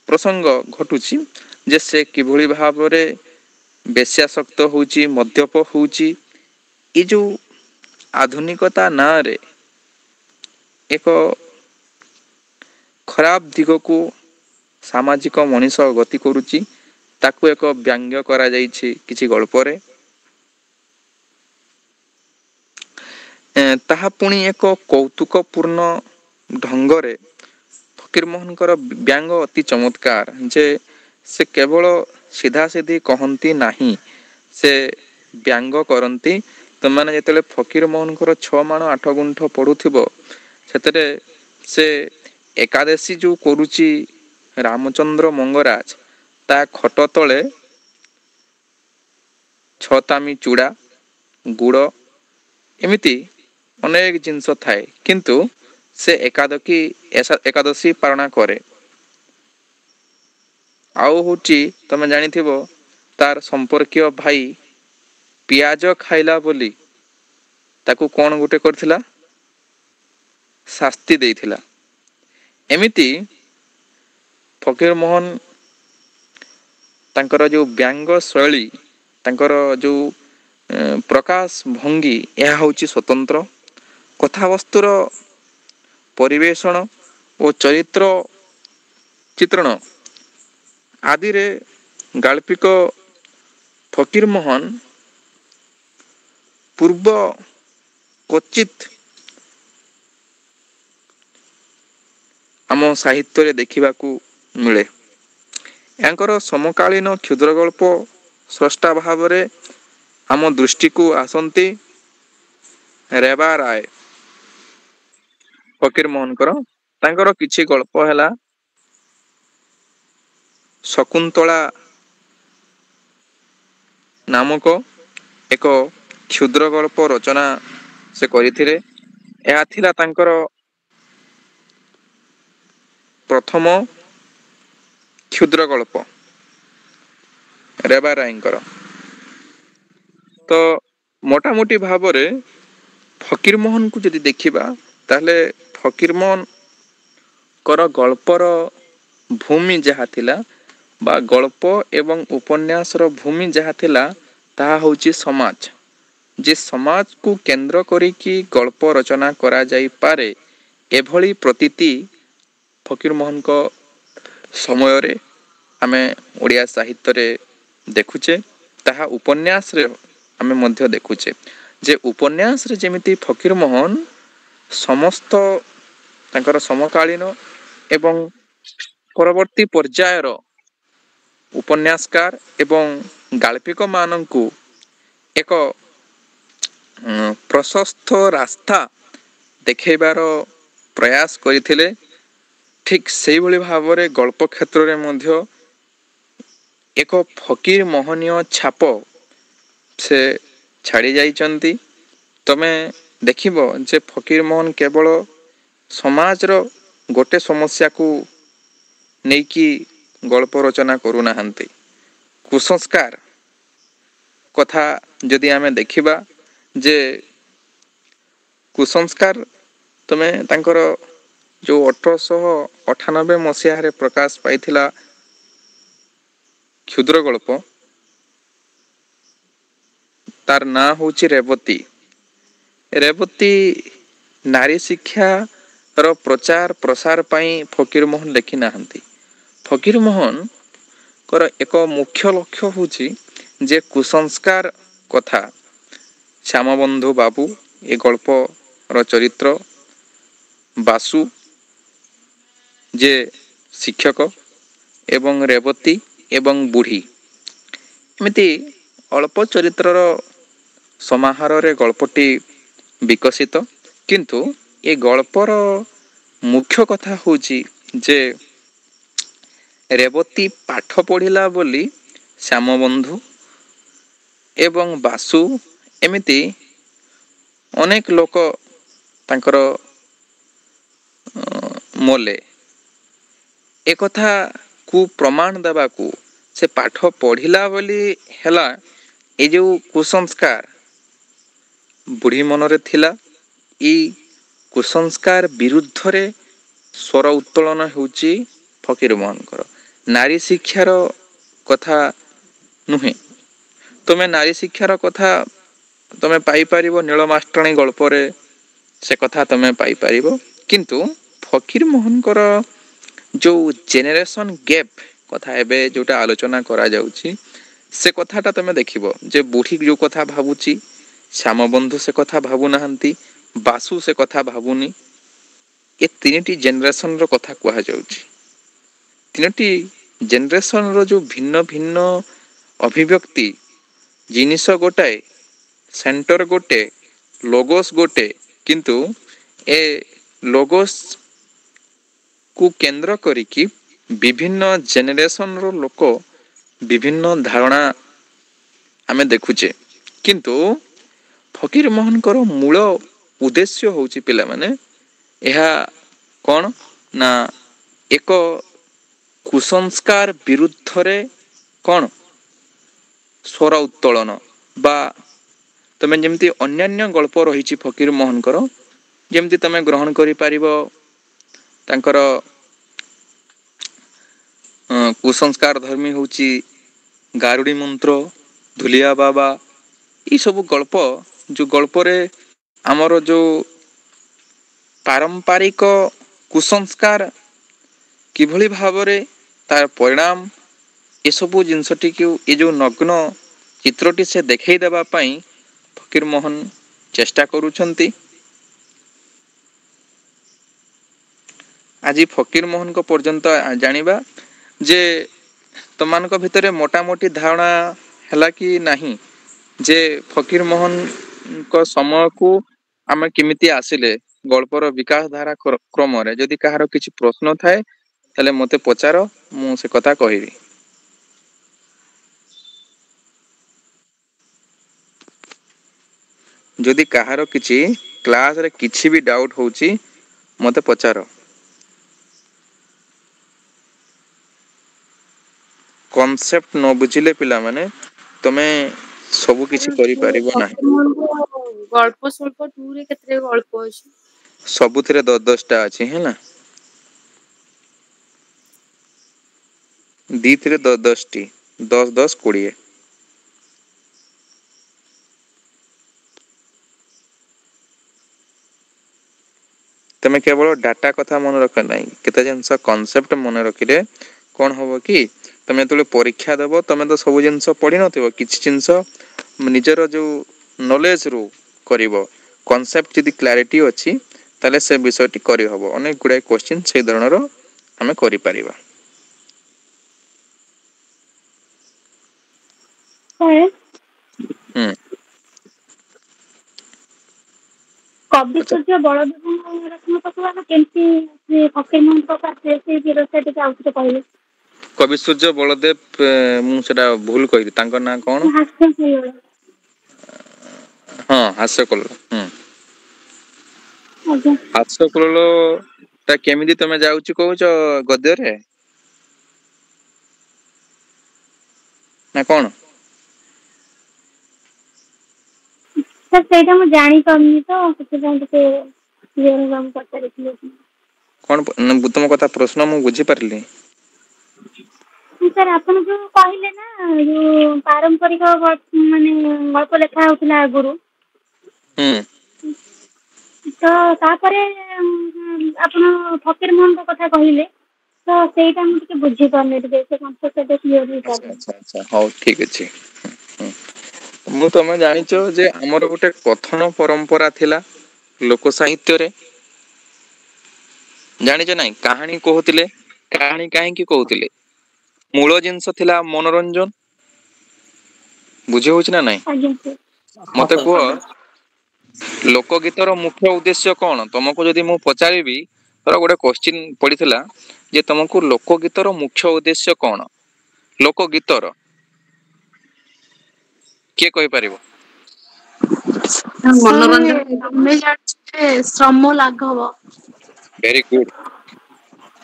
Speaker 1: ପ୍ରସଙ୍ଗ ଘଟୁଛି ଯେ ସେ କିଭଳି ଭାବରେ ବେଶ୍ୟାସକ୍ତ ହେଉଛି, ମଦ୍ୟପ ହେଉଛି, ଏ ଯେଉଁ ଆଧୁନିକତା ନାଁରେ ଏକ ଖରାପ ଦିଗକୁ ସାମାଜିକ ମଣିଷ ଗତି କରୁଛି ତାକୁ ଏକ ବ୍ୟଙ୍ଗ କରାଯାଇଛି କିଛି ଗଳ୍ପରେ। ତାହା ପୁଣି ଏକ କୌତୁକପୂର୍ଣ୍ଣ ଢଙ୍ଗରେ ଫକୀରମୋହନଙ୍କର ବ୍ୟଙ୍ଗ ଅତି ଚମତ୍କାର ଯେ ସେ କେବଳ ସିଧାସିଧି କହନ୍ତି ନାହିଁ, ସେ ବ୍ୟଙ୍ଗ କରନ୍ତି। ତମାନେ ଯେତେବେଳେ ଫକୀରମୋହନଙ୍କର 6 ମାଣ 8 ଗୁଣ୍ଠ ପଢୁଥିବ ସେଥିରେ ସେ ଏକାଦଶୀ ଯୋଉ କରୁଛି ରାମଚନ୍ଦ୍ର ମଙ୍ଗରାଜ ତା ଖଟ ତଳେ 6 ତାମି ଚୁଡ଼ା ଗୁଡ଼ ଏମିତି ଅନେକ ଜିନିଷ ଥାଏ, କିନ୍ତୁ ସେ ଏକାଦଶୀ ପାଳନ କରେ। ଆଉ ହଉଛି ତମେ ଜାଣିଥିବ ତାର ସମ୍ପର୍କୀୟ ଭାଇ ପିଆଜ ଖାଇଲା ବୋଲି ତାକୁ କଣ ଗୋଟେ କରିଥିଲା, ଶାସ୍ତି ଦେଇଥିଲା। ଏମିତି ଫକୀରମୋହନ ତାଙ୍କର ଯୋଉ ବ୍ୟଙ୍ଗ ଶୈଳୀ, ତାଙ୍କର ଯୋଉ ପ୍ରକାଶ ଭଙ୍ଗୀ ଏହା ହେଉଛି ସ୍ୱତନ୍ତ୍ର। କଥାବସ୍ତୁର ପରିବେଷଣ ଓ ଚରିତ୍ର ଚିତ୍ରଣ ଆଦିରେ ଗାଳ୍ପିକ ଫକୀରମୋହନ ପୂର୍ବ କ୍ୱଚିତ୍ ଆମ ସାହିତ୍ୟରେ ଦେଖିବାକୁ ମିଳେ। ୟାଙ୍କର ସମକାଳୀନ କ୍ଷୁଦ୍ର ଗଳ୍ପ ସ୍ରଷ୍ଟା ଭାବରେ ଆମ ଦୃଷ୍ଟିକୁ ଆସନ୍ତି ରେବା ରାୟ ଫକୀରମୋହନଙ୍କର। ତାଙ୍କର କିଛି ଗଳ୍ପ ହେଲା ଶକୁନ୍ତଳା ନାମକ ଏକ କ୍ଷୁଦ୍ର ଗଳ୍ପ ରଚନା ସେ କରିଥିଲେ। ଏହା ଥିଲା ତାଙ୍କର ପ୍ରଥମ କ୍ଷୁଦ୍ର ଗଳ୍ପ ରେବା ରାୟଙ୍କର। ତ ମୋଟାମୋଟି ଭାବରେ ଫକୀରମୋହନକୁ ଯଦି ଦେଖିବା ତାହେଲେ ଫକୀରମୋହନଙ୍କର ଗଳ୍ପର ଭୂମି ଯାହା ଥିଲା ବା ଗଳ୍ପ ଏବଂ ଉପନ୍ୟାସର ଭୂମି ଯାହା ଥିଲା ତାହା ହେଉଛି ସମାଜ। ଯେ ସମାଜକୁ କେନ୍ଦ୍ର କରିକି ଗଳ୍ପ ରଚନା କରାଯାଇପାରେ ଏଭଳି ପ୍ରତୀତି ଫକୀରମୋହନଙ୍କ ସମୟରେ ଆମେ ଓଡ଼ିଆ ସାହିତ୍ୟରେ ଦେଖୁଛେ। ତାହା ଉପନ୍ୟାସରେ ଆମେ ମଧ୍ୟ ଦେଖୁଛେ ଯେ ଉପନ୍ୟାସରେ ଯେମିତି ଫକୀରମୋହନ ସମସ୍ତ ତାଙ୍କର ସମକାଳୀନ ଏବଂ ପରବର୍ତ୍ତୀ ପର୍ଯ୍ୟାୟର ଉପନ୍ୟାସକାର ଏବଂ ଗାଳ୍ପିକ ମାନଙ୍କୁ ଏକ ପ୍ରଶସ୍ତ ରାସ୍ତା ଦେଖାଇବାର ପ୍ରୟାସ କରିଥିଲେ, ଠିକ୍ ସେଇଭଳି ଭାବରେ ଗଳ୍ପ କ୍ଷେତ୍ରରେ ମଧ୍ୟ ଏକ ଫକୀର ମୋହନୀୟ ଛାପ ସେ ଛାଡ଼ି ଯାଇଛନ୍ତି। ତମେ ଦେଖିବ ଯେ ଫକୀରମୋହନ କେବଳ ସମାଜର ଗୋଟେ ସମସ୍ୟାକୁ ନେଇକି ଗଳ୍ପ ରଚନା କରୁନାହାନ୍ତି। କୁସଂସ୍କାର କଥା ଯଦି ଆମେ ଦେଖିବା ଯେ କୁସଂସ୍କାର ତମେ ତାଙ୍କର ଯୋଉ 1898 ମସିହାରେ ପ୍ରକାଶ ପାଇଥିଲା କ୍ଷୁଦ୍ର ଗଳ୍ପ, ତାର ନାଁ ହେଉଛି ରେବତୀ। ରେବତୀ ନାରୀ ଶିକ୍ଷାର ପ୍ରଚାର ପ୍ରସାର ପାଇଁ ଫକୀରମୋହନ ଲେଖି ନାହାନ୍ତି। ଫକୀରମୋହନଙ୍କର ଏକ ମୁଖ୍ୟ ଲକ୍ଷ୍ୟ ହେଉଛି ଯେ କୁସଂସ୍କାର କଥା ଶ୍ୟାମବନ୍ଧୁ ବାବୁ ଏ ଗଳ୍ପର ଚରିତ୍ର, ବାସୁ ଯେ ଶିକ୍ଷକ ଏବଂ ରେବତୀ ଏବଂ ବୁଢ଼ୀ ଏମିତି ଅଳ୍ପ ଚରିତ୍ରର ସମାହାରରେ ଗଳ୍ପଟି ବିକଶିତ। କିନ୍ତୁ ଏ ଗଳ୍ପର ମୁଖ୍ୟ କଥା ହେଉଛି ଯେ ରେବତୀ ପାଠ ପଢ଼ିଲା ବୋଲି ଶ୍ୟାମବନ୍ଧୁ ଏବଂ ବାସୁ ଏମିତି ଅନେକ ଲୋକ ତାଙ୍କର ମଲେ। ଏକଥାକୁ ପ୍ରମାଣ ଦେବାକୁ ସେ ପାଠ ପଢ଼ିଲା ବୋଲି ହେଲା ଏ ଯେଉଁ କୁସଂସ୍କାର ବୁଢ଼ୀ ମନରେ ଥିଲା, ଏଇ କୁସଂସ୍କାର ବିରୁଦ୍ଧରେ ସ୍ୱର ଉତ୍ତୋଳନ ହେଉଛି ଫକୀରମୋହନଙ୍କର। ନାରୀ ଶିକ୍ଷାର କଥା ନୁହେଁ। ତମେ ନାରୀ ଶିକ୍ଷାର କଥା ତମେ ପାଇପାରିବ ନୀଳମାଷ୍ଟଣୀ ଗଳ୍ପରେ, ସେ କଥା ତମେ ପାଇପାରିବ। କିନ୍ତୁ ଫକୀର ମୋହନଙ୍କର ଯୋଉ ଜେନେରେସନ୍ ଗ୍ୟାପ୍ କଥା ଏବେ ଯୋଉଟା ଆଲୋଚନା କରାଯାଉଛି ସେ କଥାଟା ତମେ ଦେଖିବ ଯେ ବୁଢ଼ୀ ଯୋଉ କଥା ଭାବୁଛି ଶ୍ୟାମବନ୍ଧୁ ସେ କଥା ଭାବୁନାହାନ୍ତି, ବାସୁ ସେ କଥା ଭାବୁନି। ଏ ତିନିଟି ଜେନେରେସନ୍ର କଥା କୁହାଯାଉଛି। ତିନୋଟି ଜେନେରେସନ୍ର ଯୋଉ ଭିନ୍ନ ଭିନ୍ନ ଅଭିବ୍ୟକ୍ତି, ଜିନିଷ ଗୋଟାଏ, ସେଣ୍ଟର ଗୋଟେ, ଲୋଗୋସ୍ ଗୋଟେ, କିନ୍ତୁ ଏ ଲୋଗୋସ୍ କୁ କେନ୍ଦ୍ର କରିକି ବିଭିନ୍ନ ଜେନେରେସନ୍ର ଲୋକ ବିଭିନ୍ନ ଧାରଣା ଆମେ ଦେଖୁଛେ। କିନ୍ତୁ ଫକୀର ମୋହନଙ୍କର ମୂଳ ଉଦ୍ଦେଶ୍ୟ ହେଉଛି ପିଲାମାନେ ଏହା କ'ଣ ନା ଏକ କୁସଂସ୍କାର ବିରୁଦ୍ଧରେ କ'ଣ ସ୍ୱର ଉତ୍ତୋଳନ, ବା ତମେ ଯେମିତି ଅନ୍ୟାନ୍ୟ ଗଳ୍ପ ରହିଛି ଫକୀର ମୋହନଙ୍କର, ଯେମିତି ତମେ ଗ୍ରହଣ କରିପାରିବ ତାଙ୍କର କୁସଂସ୍କାର ଧର୍ମୀ ହେଉଛି ଗାରୁଡ଼ି ମନ୍ତ୍ର, ଧୁଲିଆ ବାବା, ଏଇସବୁ ଗଳ୍ପ ଯେଉଁ ଗଳ୍ପରେ ଆମର ଯେଉଁ ପାରମ୍ପାରିକ କୁସଂସ୍କାର କିଭଳି ଭାବରେ ତାର ପରିଣାମ, ଏସବୁ ଜିନିଷଟିକୁ ଏ ଯେଉଁ ନଗ୍ନ ଚିତ୍ରଟି ସେ ଦେଖାଇ ଦେବା ପାଇଁ ଫକୀର ମୋହନ ଚେଷ୍ଟା କରୁଛନ୍ତି। ଆଜି ଫକୀର ମୋହନଙ୍କ ପର୍ଯ୍ୟନ୍ତ ଜାଣିବା ଯେ ତମାନଙ୍କ ଭିତରେ ମୋଟାମୋଟି ଧାରଣା ହେଲା କି ନାହିଁ ଯେ ଫକୀର ମୋହନଙ୍କ ସମୟକୁ ଆମେ କେମିତି ଆସିଲେ ଗଳ୍ପର ବିକାଶ ଧାରା କ୍ରମରେ। ଯଦି କାହାର କିଛି ପ୍ରଶ୍ନ ଥାଏ ତାହେଲେ ମୋତେ ପଚାର, ମୁଁ ସେ କଥା କହିବି। ଯଦି କାହାର କିଛି କ୍ଲାସରେ କିଛି ବି ଡାଉଟ୍ ହେଉଛି ମୋତେ ପଚାର। କନସେପ୍ଟ ନ ବୁଝିଲେ ପିଲାମାନେ ତମେ ସବୁ କିଛି କରିପାରିବ ନାହିଁ।
Speaker 4: ଗଳ୍ପ ସ୍ୱଳ୍ପ 2 ରେ କେତେ ଗଳ୍ପ ଅଛି?
Speaker 1: ସବୁଥିରେ 10-10ଟା ଅଛି ହେଲା, 2ଥିରେ 10-10ଟି, 10-10-20। ତମେ କେବଳ ଡାଟା କଥା ମନେ ରଖ ନାହିଁ, କେତେ ଜିନିଷ କନସେପ୍ଟ ମନେ ରଖିଲେ କ'ଣ ହବ କି ତମେ ଯେତେବେଳେ ପରୀକ୍ଷା ଦେବ ତମେ ତ ସବୁ ଜିନିଷ ପଢ଼ିନଥିବ, କିଛି ଜିନିଷ ନିଜର ଯେଉଁ ନଲେଜରୁ କରିବ। କନସେପ୍ଟ ଯଦି କ୍ଲାରିଟି ଅଛି ତାହେଲେ ସେ ବିଷୟଟି କରିହେବ। ଅନେକ ଗୁଡ଼ାଏ କ୍ୱେଶ୍ଚିନ୍ ସେଇ ଧରଣର ଆମେ କରିପାରିବା।
Speaker 2: କବି ସୂର୍ଯ୍ୟ ବଳଦେବ ପାଖକୁ ଆମେ କେମିତି ଫକୀର ମୋହନଙ୍କ ପାଖରେ ସେଇ ବିରସା ଟିକେ ଆଉଥରେ କହିଲେ।
Speaker 1: କବି ସୂର୍ଯ୍ୟ ବଳଦେବ, ମୁଁ ସେଟା ଭୁଲ କହିଲି, ତାଙ୍କ ନାଁ କ'ଣ? ହଁ, ହାସ୍ୟକଲ୍ଲୋଳ। ହାସ୍ୟକଲ୍ଲୋଳ ଟା କେମିତି ତମେ ଯାଉଛି କହୁଛ ଗଦ୍ୟରେ ନା କ'ଣ?
Speaker 2: ସେଇଟା ମୁଁ ଜାଣିପାରୁନି ତ, ସେଥିପାଇଁ ଟିକେ ପଚାରିଥିଲି।
Speaker 1: କ'ଣ ତମ କଥା ପ୍ରଶ୍ନ ମୁଁ ବୁଝିପାରିଲି।
Speaker 2: ସାର୍ ଆପଣ ଯୋଉ କହିଲେ ନା ଯୋଉ ପାରମ୍ପରିକ ମାନେ ଗଳ୍ପ ଲେଖା ହଉଥିଲା ଆଗରୁ, ତ ତାପରେ ଆପଣ ଫକୀର ମୋହନଙ୍କ କଥା କହିଲେ, ତ ସେଇଟା ମୁଁ ଟିକେ ବୁଝିପାରୁନି, ଟିକେ ସେ କନସେପ୍ଟ କ୍ଲିୟର ହେଇପାରୁନି।
Speaker 1: ଆଚ୍ଛା, ହଉ ଠିକ ଅଛି। ମୁଁ ତମେ ଜାଣିଛ ଯେ ଆମର ଗୋଟେ କଥନ ପରମ୍ପରା ଥିଲା ଲୋକ ସାହିତ୍ୟରେ, ଜାଣିଛ ନାଇଁ? କାହାଣୀ କହୁଥିଲେ। କାହାଣୀ କାହିଁକି କହୁଥିଲେ? ମୂଳ ଜିନିଷ ଥିଲା ମନୋରଞ୍ଜନ। ବୁଝି ହଉଛି ନା ନାଇଁ? ମତେ କୁହ, ଲୋକଗୀତର ମୁଖ୍ୟ ଉଦ୍ଦେଶ୍ୟ କ'ଣ? ତମକୁ ଯଦି ମୁଁ ପଚାରିବି, ଧର ଗୋଟେ କ୍ୱେଶ୍ଚିନ୍ ପଡିଥିଲା ଯେ ତମକୁ ଲୋକଗୀତର ମୁଖ୍ୟ ଉଦ୍ଦେଶ୍ୟ କ'ଣ? ଲୋକଗୀତର କିଏ କହିପାରିବ?
Speaker 4: ଶ୍ରମ ଲାଘବ।
Speaker 1: Very good.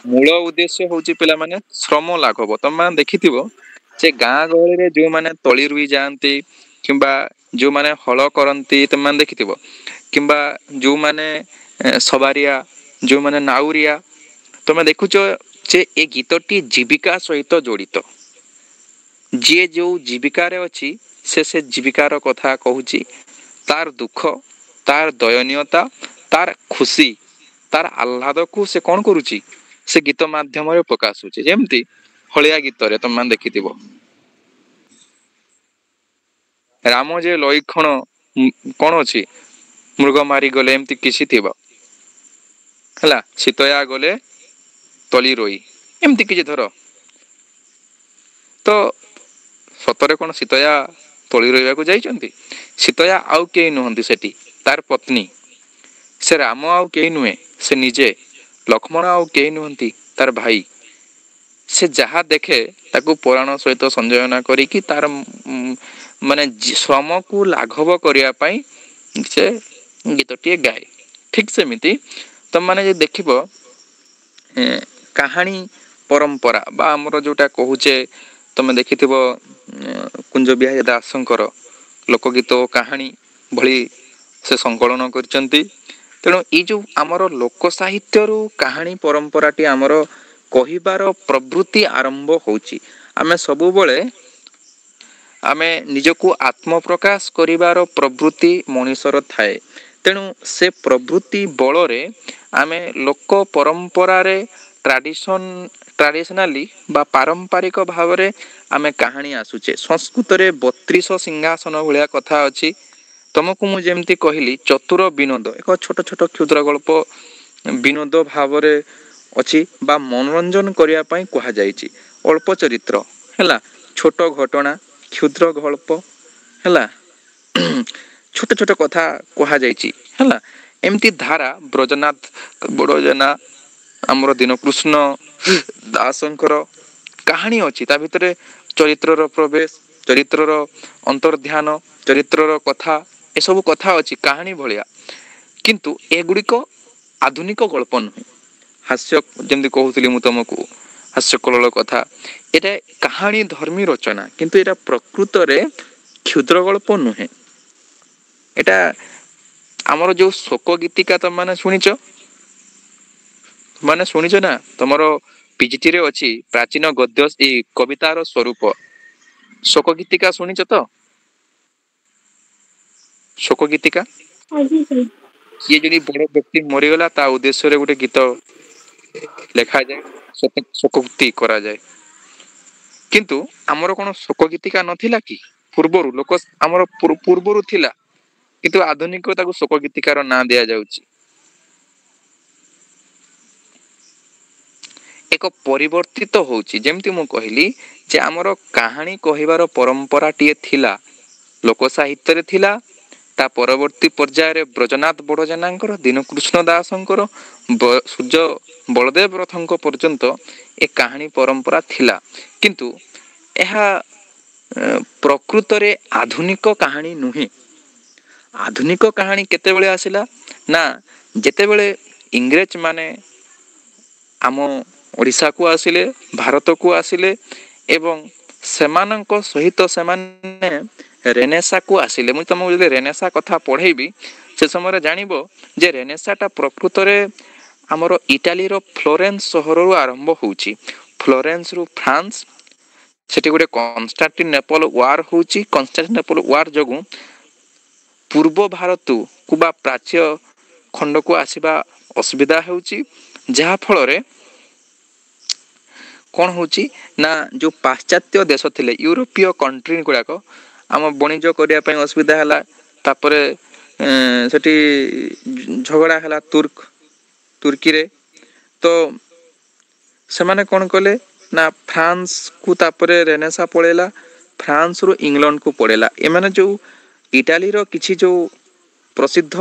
Speaker 1: ମୂଳ ଉଦ୍ଦେଶ୍ୟ ହଉଛି ପିଲାମାନେ ଶ୍ରମ ଲାଘବ। ତମେ ଦେଖିଥିବ ଯେ ଗାଁ ଗହଳିରେ ଯୋଉମାନେ ତଳି ରୁଇ ଯାଆନ୍ତି କିମ୍ବା ଯୋଉମାନେ ହଳ କରନ୍ତି ତମେ ଦେଖିଥିବ, କିମ୍ବା ଯୋଉମାନେ ସବାରିଆ, ଯୋଉମାନେ ନାଉରିଆ, ତମେ ଦେଖୁଛ ଯେ ଏ ଗୀତଟି ଜୀବିକା ସହିତ ଜଡ଼ିତ। ଯିଏ ଯୋଉ ଜୀବିକାରେ ଅଛି ସେ ଜୀବିକାର କଥା କହୁଛି, ତାର ଦୁଃଖ, ତାର ଦୟନୀୟତା, ତାର ଖୁସି, ତାର ଆହ୍ଲାଦକୁ ସେ କଣ କରୁଛି, ସେ ଗୀତ ମାଧ୍ୟମରେ ପ୍ରକାଶ ହଉଛି। ଯେମିତି ହଳିଆ ଗୀତରେ ତମେ ଦେଖିଥିବ, ରାମ ଯେ ଲଇକ୍ଷଣ କଣ ଅଛି, ମୃଗ ମାରି ଗଲେ, ଏମିତି କିଛି ଥିବ ହେଲା, ସୀତୟା ଗଲେ ତଳି ରୋଇ, ଏମିତି କିଛି ଧର। ତ ସତରେ କଣ ସୀତୟା ତଳି ରୋଇବାକୁ ଯାଇଛନ୍ତି? ସୀତୟା ଆଉ କେହି ନୁହନ୍ତି ସେଠି, ତାର ପତ୍ନୀ। ସେ ରାମ ଆଉ କେହି ନୁହେଁ, ସେ ନିଜେ। ଲକ୍ଷ୍ମଣ ଆଉ କେହି ନୁହନ୍ତି, ତାର ଭାଇ। ସେ ଯାହା ଦେଖେ ତାକୁ ପୁରାଣ ସହିତ ସଂଯୋଜନା କରିକି ତାର ମାନେ ଶ୍ରମକୁ ଲାଘବ କରିବା ପାଇଁ ସେ ଗୀତଟିଏ ଗାଏ। ଠିକ ସେମିତି ତମମାନେ ଯଦି ଦେଖିବ କାହାଣୀ ପରମ୍ପରା ବା ଆମର ଯୋଉଟା କହୁଛେ, ତମେ ଦେଖିଥିବ କୁଞ୍ଜ ବିହାରୀ ଦାସଙ୍କର ଲୋକଗୀତ ଓ କାହାଣୀ ଭଳି ସେ ସଂକଳନ କରିଛନ୍ତି। ତେଣୁ ଏଇ ଯୋଉ ଆମର ଲୋକ ସାହିତ୍ୟରୁ କାହାଣୀ ପରମ୍ପରାଟି ଆମର କହିବାର ପ୍ରବୃତ୍ତି ଆରମ୍ଭ ହଉଛି। ଆମେ ସବୁବେଳେ ଆମେ ନିଜକୁ ଆତ୍ମପ୍ରକାଶ କରିବାର ପ୍ରବୃତ୍ତି ମଣିଷର ଥାଏ। ତେଣୁ ସେ ପ୍ରବୃତ୍ତି ବଳରେ ଆମେ ଲୋକ ପରମ୍ପରାରେ ଟ୍ରାଡିସନାଲି ବା ପାରମ୍ପରିକ ଭାବରେ ଆମେ କାହାଣୀ ଆସୁଛେ। ସଂସ୍କୃତରେ 32 ସିଂହାସନ ଭଳିଆ କଥା ଅଛି। ତମକୁ ମୁଁ ଯେମିତି କହିଲି, ଚତୁର ବିନୋଦ, ଏକ ଛୋଟ ଛୋଟ କ୍ଷୁଦ୍ର ଗଳ୍ପ ବିନୋଦ ଭାବରେ ଅଛି ବା ମନୋରଞ୍ଜନ କରିବା ପାଇଁ କୁହାଯାଇଛି। ଅଳ୍ପ ଚରିତ୍ର ହେଲା, ଛୋଟ ଘଟଣା, କ୍ଷୁଦ୍ର ଗଳ୍ପ ହେଲା, ଛୋଟ ଛୋଟ କଥା କୁହାଯାଇଛି ହେଲା। ଏମିତି ଧାରା ବ୍ରଜନାଥ ବଡ଼ଜେନା, ଆମର ଦୀନକୃଷ୍ଣ ଦାସଙ୍କର କାହାଣୀ ଅଛି। ତା ଭିତରେ ଚରିତ୍ରର ପ୍ରବେଶ, ଚରିତ୍ରର ଅନ୍ତର୍ଧ୍ୟାନ, ଚରିତ୍ରର କଥା, ଏସବୁ କଥା ଅଛି କାହାଣୀ ଭଳିଆ। କିନ୍ତୁ ଏଗୁଡ଼ିକ ଆଧୁନିକ ଗଳ୍ପ ନୁହେଁ। ହାସ୍ୟ, ଯେମିତି କହୁଥିଲି ମୁଁ ତମକୁ, ହାସ୍ୟକଲଳ କଥା, ଏଟା କାହାଣୀ ଧର୍ମୀ ରଚନା, କିନ୍ତୁ ଏଟା ପ୍ରକୃତରେ କ୍ଷୁଦ୍ର ଗଳ୍ପ ନୁହେଁ। ଏଟା ଆମର ଯୋଉ ଶୋକ ଗୀତିକା ତମାନେ ଶୁଣିଛ, ମାନେ ଶୁଣିଛ ନା? ତମର ପିଜିଟିରେ ଅଛି ପ୍ରାଚୀନ ଗଦ୍ୟ ଏଇ କବିତାର ସ୍ୱରୂପ। ଶୋକ ଗୀତିକା ଶୁଣିଛ ତ? ଶୋକ ଗୀତିକା
Speaker 2: ଆଜ୍ଞା ସାର୍।
Speaker 1: କିଏ ଯଦି ବଡ ବ୍ୟକ୍ତି ମରିଗଲା, ତା ଉଦ୍ଦେଶ୍ୟରେ ଗୋଟେ ଗୀତ ଲେଖାଯାଏ, ଶୋକୋକ୍ତି କରାଯାଏ। କିନ୍ତୁ ଆମର କଣ ଶୋକ ଗୀତିକା ନଥିଲା କି ପୂର୍ବରୁ? ଲୋକ ଆମର ପୂର୍ବରୁ ଥିଲା, କିନ୍ତୁ ଆଧୁନିକ ତାକୁ ଶୋକ ଗୀତିକାର ନାଁ ଦିଆଯାଉଛି। ଏକ ପରିବର୍ତ୍ତିତ ହଉଛି। ଯେମିତି ମୁଁ କହିଲି ଯେ ଆମର କାହାଣୀ କହିବାର ପରମ୍ପରାଟିଏ ଥିଲା, ଲୋକ ସାହିତ୍ୟରେ ଥିଲା। ତା ପରବର୍ତ୍ତୀ ପର୍ଯ୍ୟାୟରେ ବ୍ରଜନାଥ ବଡ଼ଜେନାଙ୍କର, ଦୀନକୃଷ୍ଣ ଦାସଙ୍କର, ସୂର୍ଯ୍ୟ ବଳଦେବ ରଥଙ୍କ ପର୍ଯ୍ୟନ୍ତ ଏ କାହାଣୀ ପରମ୍ପରା ଥିଲା। କିନ୍ତୁ ଏହା ପ୍ରକୃତରେ ଆଧୁନିକ କାହାଣୀ ନୁହେଁ। ଆଧୁନିକ କାହାଣୀ କେତେବେଳେ ଆସିଲା ନା, ଯେତେବେଳେ ଇଂରେଜ ମାନେ ଆମ ଓଡ଼ିଶାକୁ ଆସିଲେ, ଭାରତକୁ ଆସିଲେ ଏବଂ ସେମାନଙ୍କ ସହିତ ସେମାନେ ରେନେସାକୁ ଆସିଲେ। ମୁଁ ତମକୁ ଯଦି ରେନେସା କଥା ପଢ଼େଇବି, ସେ ସମୟରେ ଜାଣିବ ଯେ ରେନେସାଟା ପ୍ରକୃତରେ ଆମର ଇଟାଲୀର ଫ୍ଲୋରେନ୍ସ ସହରରୁ ଆରମ୍ଭ ହେଉଛି। ଫ୍ଲୋରେନ୍ସରୁ ଫ୍ରାନ୍ସ, ସେଠି ଗୋଟେ କନଷ୍ଟାଣ୍ଟିନୋପଲ ୱାର ହେଉଛି। କନଷ୍ଟାଣ୍ଟିନୋପଲ ୱାର ଯୋଗୁଁ ପୂର୍ବ ଭାରତକୁ ବା ପ୍ରାଚ୍ୟ ଖଣ୍ଡକୁ ଆସିବା ଅସୁବିଧା ହେଉଛି, ଯାହା ଫଳରେ କଣ ହେଉଛି ନା, ଯୋଉ ପାଶ୍ଚାତ୍ୟ ଦେଶ ଥିଲେ, ୟୁରୋପୀୟ କଣ୍ଟ୍ରି ଗୁଡ଼ାକ ଆମ ବାଣିଜ୍ୟ କରିବା ପାଇଁ ଅସୁବିଧା ହେଲା। ତାପରେ ସେଠି ଝଗଡ଼ା ହେଲା ତୁର୍କୀରେ। ତ ସେମାନେ କଣ କଲେ ନା, ଫ୍ରାନ୍ସକୁ, ତାପରେ ରେନେସା ପଳେଇଲା, ଫ୍ରାନ୍ସରୁ ଇଂଲଣ୍ଡକୁ ପଳେଇଲା। ଏମାନେ ଯୋଉ ଇଟାଲୀର କିଛି ଯୋଉ ପ୍ରସିଦ୍ଧ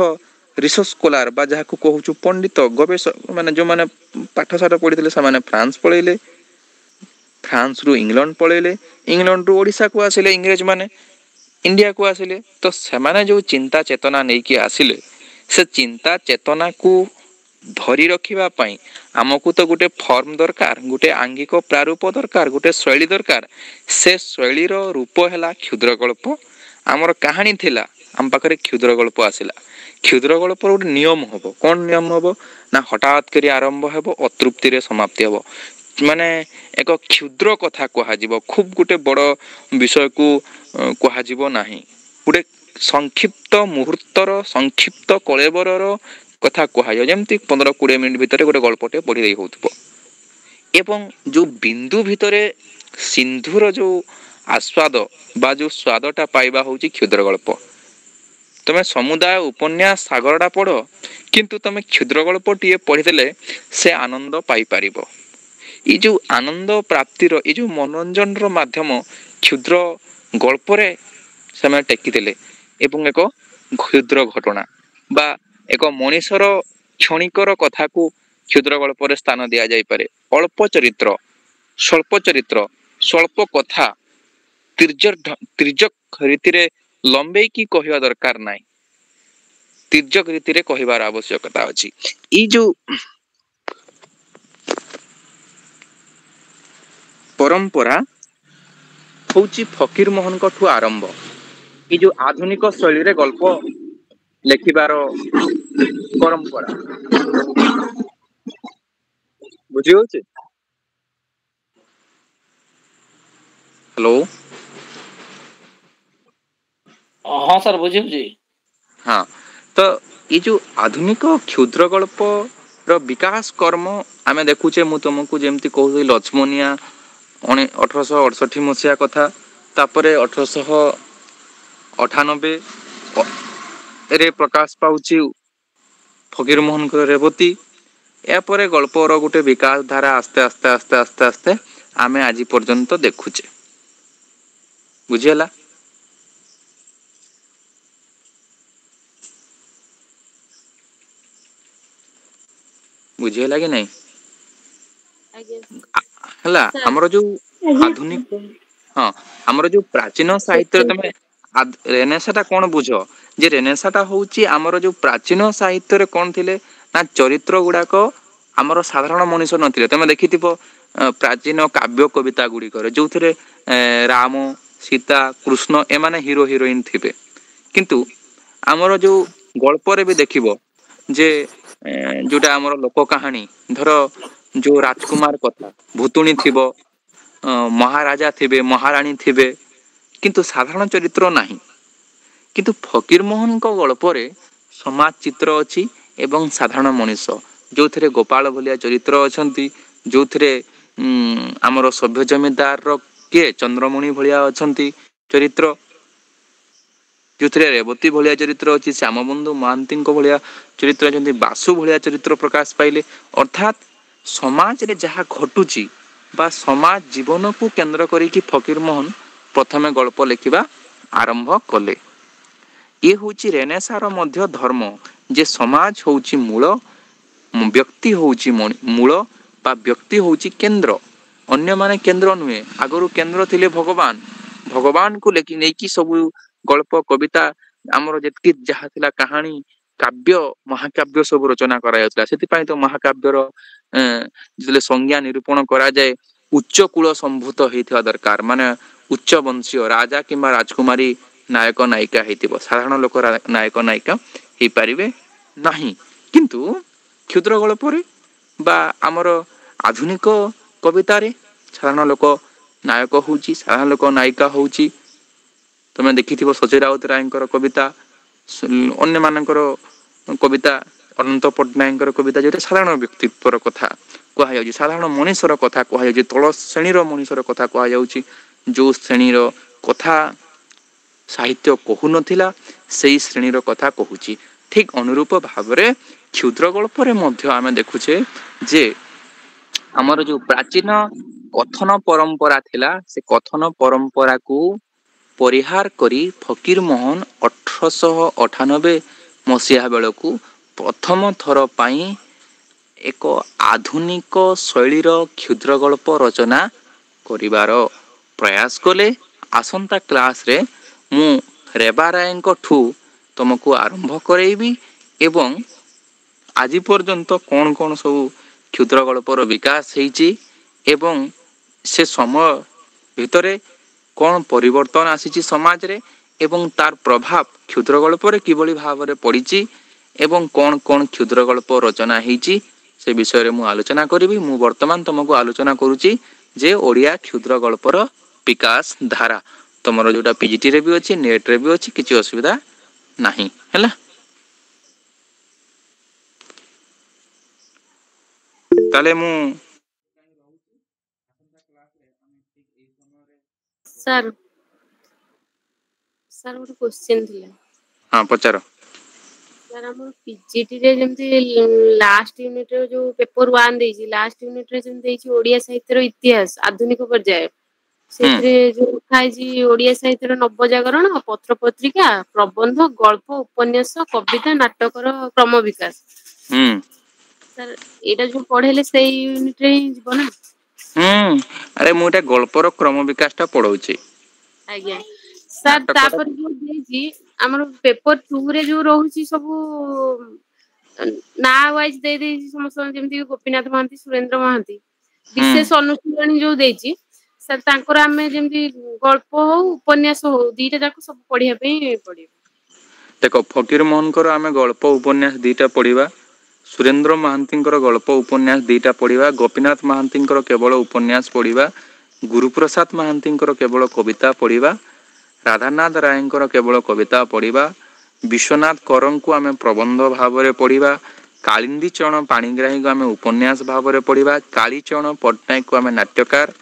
Speaker 1: ରିସର୍ଚ୍ଚ ସ୍କଲାର ବା ଯାହାକୁ କହୁଛୁ ପଣ୍ଡିତ, ଗବେଷକ, ମାନେ ଯୋଉମାନେ ପାଠଶାଠ ପଢିଥିଲେ, ସେମାନେ ଫ୍ରାନ୍ସ ପଳେଇଲେ, ଫ୍ରାନ୍ସରୁ ଇଂଲଣ୍ଡ ପଳେଇଲେ, ଇଂଲଣ୍ଡରୁ ଓଡ଼ିଶାକୁ ଆସିଲେ ଇଂରେଜ ମାନେ, ଇଣ୍ଡିଆକୁ ଆସିଲେ। ତ ସେମାନେ ଯୋଉ ଚିନ୍ତା ଚେତନା ନେଇକି ଆସିଲେ, ସେ ଚିନ୍ତା ଚେତନାକୁ ଧରି ରଖିବା ପାଇଁ ଆମକୁ ତ ଗୋଟେ ଫର୍ମ ଦରକାର, ଗୋଟେ ଆଙ୍ଗିକ ପ୍ରାରୂପ ଦରକାର, ଗୋଟେ ଶୈଳୀ ଦରକାର। ସେ ଶୈଳୀର ରୂପ ହେଲା କ୍ଷୁଦ୍ର ଗଳ୍ପ। ଆମର କାହାଣୀ ଥିଲା, ଆମ ପାଖରେ କ୍ଷୁଦ୍ର ଗଳ୍ପ ଆସିଲା। କ୍ଷୁଦ୍ର ଗଳ୍ପର ଗୋଟେ ନିୟମ ହବ। କଣ ନିୟମ ହବ ନା, ହଠାତ୍ କରି ଆରମ୍ଭ ହେବ, ଅତୃପ୍ତିରେ ସମାପ୍ତି ହବ। ମାନେ ଏକ କ୍ଷୁଦ୍ର କଥା କୁହାଯିବ, ଖୁବ ଗୋଟେ ବଡ଼ ବିଷୟକୁ କୁହାଯିବ ନାହିଁ। ଗୋଟେ ସଂକ୍ଷିପ୍ତ ମୁହୂର୍ତ୍ତର, ସଂକ୍ଷିପ୍ତ କଳେବରର କଥା କୁହାଯାଉ, ଯେମିତି 15-20 ମିନିଟ୍ ଭିତରେ ଗୋଟେ ଗଳ୍ପଟେ ପଢ଼ି ଦେଇ ହେଉଥିବ। ଏବଂ ଯେଉଁ ବିନ୍ଦୁ ଭିତରେ ସିନ୍ଧୁର ଯେଉଁ ଆସ୍ୱାଦ ବା ଯେଉଁ ସ୍ୱାଦଟା ପାଇବା ହେଉଛି କ୍ଷୁଦ୍ର ଗଳ୍ପ। ତମେ ସମୁଦାୟ ଉପନ୍ୟାସ ସାଗରଟା ପଢ଼, କିନ୍ତୁ ତମେ କ୍ଷୁଦ୍ର ଗଳ୍ପଟିଏ ପଢ଼ିଦେଲେ ସେ ଆନନ୍ଦ ପାଇପାରିବ। ଏଇ ଯେଉଁ ଆନନ୍ଦ ପ୍ରାପ୍ତିର, ଏଇ ଯେଉଁ ମନୋରଞ୍ଜନର ମାଧ୍ୟମ କ୍ଷୁଦ୍ର ଗଳ୍ପରେ ସେମାନେ ଟେକିଦେଲେ ଏବଂ ଏକ କ୍ଷୁଦ୍ର ଘଟଣା ବା ଏକ ମଣିଷର କ୍ଷଣିକର କଥାକୁ କ୍ଷୁଦ୍ର ଗଳ୍ପରେ ସ୍ଥାନ ଦିଆଯାଇପାରେ। ଅଳ୍ପ ଚରିତ୍ର, ସ୍ୱଳ୍ପ ଚରିତ୍ର, ସ୍ୱଳ୍ପ କଥା ତିର୍ଯ୍ୟକ୍ ରୀତିରେ ଲମ୍ବେଇକି କହିବା ଦରକାର ନାହିଁ, ତିର୍ଯ୍ୟକ୍ ରୀତିରେ କହିବାର ଆବଶ୍ୟକତା ଅଛି। ଏଇ ଯୋଉ ପରମ୍ପରା ହଉଛି ଫକୀର ମୋହନଙ୍କଠୁ ଆରମ୍ଭ। ଏଇ ଯୋଉ ଆଧୁନିକ ଶୈଳୀରେ ଗଳ୍ପ ଲେଖିବାର ପରମ୍ପରା ବୁଝି ହଉଛି। ହ୍ୟାଲୋ।
Speaker 3: ହଁ ସାର୍ ବୁଝିଛି।
Speaker 1: ହଁ, ତ ଏଇ ଯୋଉ ଆଧୁନିକ କ୍ଷୁଦ୍ର ଗଳ୍ପର ବିକାଶ କର୍ମ ଆମେ ଦେଖୁଛେ, ମୁଁ ତୁମକୁ ଯେମିତି କହୁଥିଲି ଲଛମନିଆ 1868 ମସିହା କଥା, ତାପରେ 1898ରେ ପ୍ରକାଶ ପାଉଛି ଫକୀର ମୋହନଙ୍କର ରେବତୀ। ଏହାପରେ ଗଳ୍ପର ଗୋଟେ ବିକାଶ ଧାରା ଆସ୍ତେ ଆସ୍ତେ ଆସ୍ତେ ଆସ୍ତେ ଆସ୍ତେ ଆମେ ଆଜି ପର୍ଯ୍ୟନ୍ତ ଦେଖୁଛେ। ବୁଝିହେଲା? ବୁଝିହେଲା କି ନାଇଁ?
Speaker 4: ଆଜ୍ଞା
Speaker 1: ହେଲା,
Speaker 4: ସାର୍।
Speaker 1: ଆମର ଯୋଉ
Speaker 2: ଆଜ୍ଞା
Speaker 1: ଆଧୁନିକ, ହଁ, ଆମର ଯୋଉ ପ୍ରାଚୀନ ସାହିତ୍ୟରେ ତମେ ରେନେସାଟା କଣ ବୁଝ? ଯେ ରେନେସାଟା ହଉଛି ଆମର ଯୋଉ ପ୍ରାଚୀନ ସାହିତ୍ୟରେ କଣ ଥିଲେ ନା ଚରିତ୍ର ଗୁଡାକ ଆମର ସାଧାରଣ ମଣିଷ ନଥିଲେ। ତମେ ଦେଖିଥିବ ପ୍ରାଚୀନ କାବ୍ୟ କବିତା ଗୁଡ଼ିକରେ ଯୋଉଥିରେ ରାମ, ସୀତା, କୃଷ୍ଣ ଏମାନେ ହିରୋ ହିରୋଇନ୍ ଥିବେ। କିନ୍ତୁ ଆମର ଯୋଉ ଗଳ୍ପରେ ବି ଦେଖିବ ଯେ ଯୋଉଟା ଆମର ଲୋକ କାହାଣୀ, ଧର ଯୋଉ ରାଜକୁମାର କଥା, ଭୁତୁଣୀ ଥିବ, ମହାରାଜା ଥିବେ, ମହାରାଣୀ ଥିବେ, କିନ୍ତୁ ସାଧାରଣ ଚରିତ୍ର ନାହିଁ। କିନ୍ତୁ ଫକୀର ମୋହନଙ୍କ ଗଳ୍ପରେ ସମାଜ ଚିତ୍ର ଅଛି ଏବଂ ସାଧାରଣ ମଣିଷ, ଯୋଉଥିରେ ଗୋପାଳ ଭଳିଆ ଚରିତ୍ର ଅଛନ୍ତି, ଯୋଉଥିରେ ଆମର ସଭ୍ୟ ଜମିଦାରର କିଏ ଚନ୍ଦ୍ରମଣି ଭଳିଆ ଅଛନ୍ତି ଚରିତ୍ର, ଯୋଉଥିରେ ରେବତୀ ଭଳିଆ ଚରିତ୍ର ଅଛି, ଶ୍ୟାମବନ୍ଧୁ ମହାନ୍ତିଙ୍କ ଭଳିଆ ଚରିତ୍ର ଅଛନ୍ତି, ବାସୁ ଭଳିଆ ଚରିତ୍ର ପ୍ରକାଶ ପାଇଲେ। ଅର୍ଥାତ୍ ସମାଜରେ ଯାହା ଘଟୁଛି ବା ସମାଜ ଜୀବନକୁ କେନ୍ଦ୍ର କରିକି ଫକୀର ମୋହନ ପ୍ରଥମେ ଗଳ୍ପ ଲେଖିବା ଆରମ୍ଭ କଲେ। ଇଏ ହଉଛି ରେନେସାର ମଧ୍ୟ ଧର୍ମ, ଯେ ସମାଜ ହଉଛି ମୂଳ, ବ୍ୟକ୍ତି ହଉଛି ମୂଳ ବା ବ୍ୟକ୍ତି ହଉଛି କେନ୍ଦ୍ର, ଅନ୍ୟମାନେ କେନ୍ଦ୍ର ନୁହେଁ। ଆଗରୁ କେନ୍ଦ୍ର ଥିଲେ ଭଗବାନ, ଭଗବାନଙ୍କୁ ନେଇକି ସବୁ ଗଳ୍ପ କବିତା ଆମର ଯେତିକି ଯାହା ଥିଲା କାହାଣୀ କାବ୍ୟ ମହାକାବ୍ୟ ସବୁ ରଚନା କରାଯାଉଥିଲା। ସେଥିପାଇଁ ତ ମହାକାବ୍ୟର ଯେତେବେଳେ ସଂଜ୍ଞା ନିରୂପଣ କରାଯାଏ, ଉଚ୍ଚ କୂଳ ସମ୍ଭୂତ ହେଇଥିବା ଦରକାର, ମାନେ ଉଚ୍ଚ ବଂଶୀୟ ରାଜା କିମ୍ବା ରାଜକୁମାରୀ ନାୟକ ନାୟିକା ହେଇଥିବ, ସାଧାରଣ ଲୋକ ନାୟକ ନାୟିକା ହେଇପାରିବେ ନାହିଁ। କିନ୍ତୁ କ୍ଷୁଦ୍ର ଗଳ୍ପରେ ବା ଆମର ଆଧୁନିକ କବିତାରେ ସାଧାରଣ ଲୋକ ନାୟକ ହଉଛି, ସାଧାରଣ ଲୋକ ନାୟିକା ହଉଛି। ତମେ ଦେଖିଥିବ ସଜୟ ରାଉତ ରାୟଙ୍କର କବିତା, ଅନ୍ୟମାନଙ୍କର କବିତା, ଅନନ୍ତ ପଟ୍ଟନାୟକଙ୍କର କବିତା, ଯୋଉଟା ସାଧାରଣ ବ୍ୟକ୍ତିତ୍ୱର କଥା କୁହାଯାଉଛି, ସାଧାରଣ ମଣିଷର କଥା କୁହାଯାଉଛି, ତଳ ଶ୍ରେଣୀର ମଣିଷର କଥା କୁହାଯାଉଛି, ଯୋଉ ଶ୍ରେଣୀର କଥା ସାହିତ୍ୟ କହୁନଥିଲା ସେଇ ଶ୍ରେଣୀର କଥା କହୁଛି। ଠିକ୍ ଅନୁରୂପ ଭାବରେ କ୍ଷୁଦ୍ର ଗଳ୍ପରେ ମଧ୍ୟ ଆମେ ଦେଖୁଛେ ଯେ ଆମର ଯୋଉ ପ୍ରାଚୀନ କଥନ ପରମ୍ପରା ଥିଲା, ସେ କଥନ ପରମ୍ପରାକୁ ପରିହାର କରି ଫକୀର ମୋହନ 1898 ମସିହା ବେଳକୁ ପ୍ରଥମ ଥର ପାଇଁ ଏକ ଆଧୁନିକ ଶୈଳୀର କ୍ଷୁଦ୍ର ଗଳ୍ପ ରଚନା କରିବାର ପ୍ରୟାସ କଲେ। ଆସନ୍ତା କ୍ଲାସରେ ମୁଁ ରେବା ରାୟଙ୍କଠୁ ତୁମକୁ ଆରମ୍ଭ କରାଇବି ଏବଂ ଆଜି ପର୍ଯ୍ୟନ୍ତ କ'ଣ କ'ଣ ସବୁ କ୍ଷୁଦ୍ର ଗଳ୍ପର ବିକାଶ ହେଇଛି ଏବଂ ସେ ସମୟ ଭିତରେ କ'ଣ ପରିବର୍ତ୍ତନ ଆସିଛି ସମାଜରେ ଏବଂ ତାର ପ୍ରଭାବ କ୍ଷୁଦ୍ର ଗଳ୍ପରେ କିଭଳି ଭାବରେ ପଡ଼ିଛି ଏବଂ କ'ଣ କ'ଣ କ୍ଷୁଦ୍ର ଗଳ୍ପ ରଚନା ହେଇଛି ସେ ବିଷୟରେ ମୁଁ ଆଲୋଚନା କରିବି। ମୁଁ ବର୍ତ୍ତମାନ ତୁମକୁ ଆଲୋଚନା କରୁଛି ଯେ ଓଡ଼ିଆ କ୍ଷୁଦ୍ର ଗଳ୍ପର ବିକାଶ ଧାରା। ତୁମର ଯୋଉଟା ପିଜିଟିରେ ବି ଅଛି, ନେଟ୍ରେ ବି ଅଛି, କିଛି ଅସୁବିଧା ନାହିଁ। ହେଲା। ताले मु
Speaker 4: सर सर गोटे क्वेश्चन थिला
Speaker 1: हाँ पचार
Speaker 4: सर हम पीजीटी रे जेमती लास्ट यूनिट रे जो पेपर 1 देजी लास्ट यूनिट रे जेम देजी ओडिया साहित्य रो इतिहास आधुनिक पर्याय सेतरे जो खाइजी ओडिया साहित्य रो नवजागरण पत्र पत्रिका प्रबंध गल्प उपन्यास कविता नाटक रो क्रम विकास सर एटा जो पढेले सेई यूनिट रे ही जीवन
Speaker 1: अरे मुटा गल्पर क्रम विकासटा पढ़ौछि
Speaker 4: आज्ञा सर तापर जो देजी हमर पेपर 2 रे जो रहउछि सब ना वाइज दे दे समस्त जेमती गोपीनाथ महांती सुरेंद्र महांती विशेष अनुशीलनी जो देछि सर तांकर हमें जेमती गल्प हो उपन्यास हो दीटा जाक सब पढिया पे पडियो
Speaker 1: देखो फकीर मोहन कर आमे गल्प उपन्यास दीटा पढ़िबा सुरेंद्र महांतींकर गल्प उपन्यास दीटा पढ़िबा गोपीनाथ महांतींकर केवल उपन्यास पढ़िबा गुरुप्रसाद महांतींकर केवल कविता पढ़िबा राधानाथ रायंकर केवल कविता पढ़िबा विश्वनाथ करं को आमे प्रबंध भाव रे पढ़िबा कालिंदी चरण पाणिग्राही को आमे उपन्यास भाव रे पढ़िबा कालीचरण पट्टनायक को आमे नाट्यकार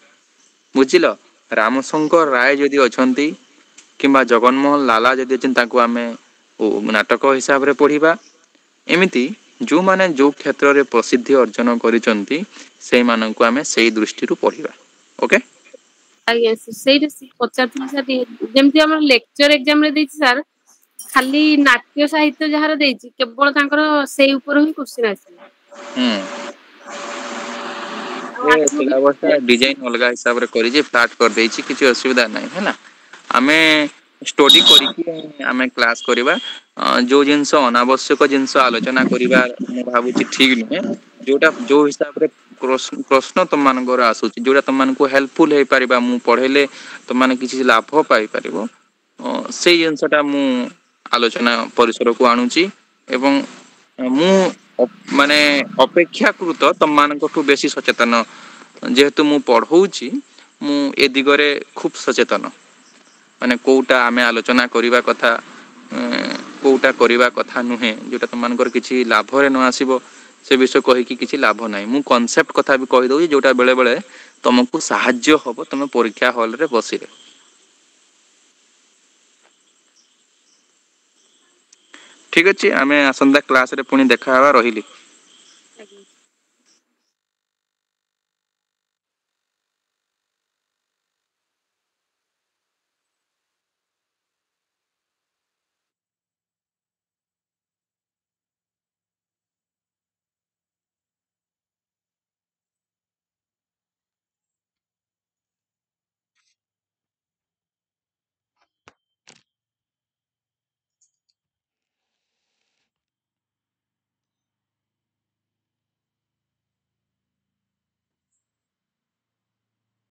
Speaker 1: बुझिल रामशंकर राय जदि अछंती किंबा जगनमोहन लाला जदि अछन ताको आमे नाटक हिसाब रे पढ़िबा एमिति जो माने जो क्षेत्र रे प्रसिद्धि अर्जन करिसंती सेई मानन को आमे सेई दृष्टि रु पढ़िबा ओके
Speaker 4: आज्ञा सेई पचार सर जेमती हमर लेक्चर एग्जाम रे देछि सर खाली नाट्य साहित्य जहार देछि केवल तांकर सेई ऊपर ही क्वेश्चन आछि
Speaker 1: ये सिलेबस डिजाइन अलगा हिसाब रे करि जे फ्लैट कर देछि किछि असुविधा नै है ना आमे स्टडी करिकि आमे क्लास करिबा जो जिंस अनावश्यक जिंस आलोचना करिबा मैं भाबुची ठीक नुहे जोटा जो हिसाब रे प्रश्न तुम मानकर आसुची जोटा तुम मान को हेल्पफुल हे परिबा मु पढेले तुम मान किछि लाभ पाई परिबो से जिंसटा मु आलोचना परिसर को आणुची एवं मु माने अपेक्षाकृत तुम मानकठु बेसी सचेतन जेहेतु मु पढौची मु ए दिगरे खूब सचेतन माने कोउटा आमे आलोचना करिबा कथा कोउटा करिबा कथा नुहे जोटा तुम मानकर किछि लाभ रे न आसीबो से विषय कहि कि किछि लाभ नाही मु कांसेप्ट कथा भी कहि दउ जोटा बेले बेले तुमको सहाय्य होबो तुम परीक्षा हॉल रे बसिरे ठीक अछि आमे आसंदा क्लास रे पुनी देखा हवा रहिली।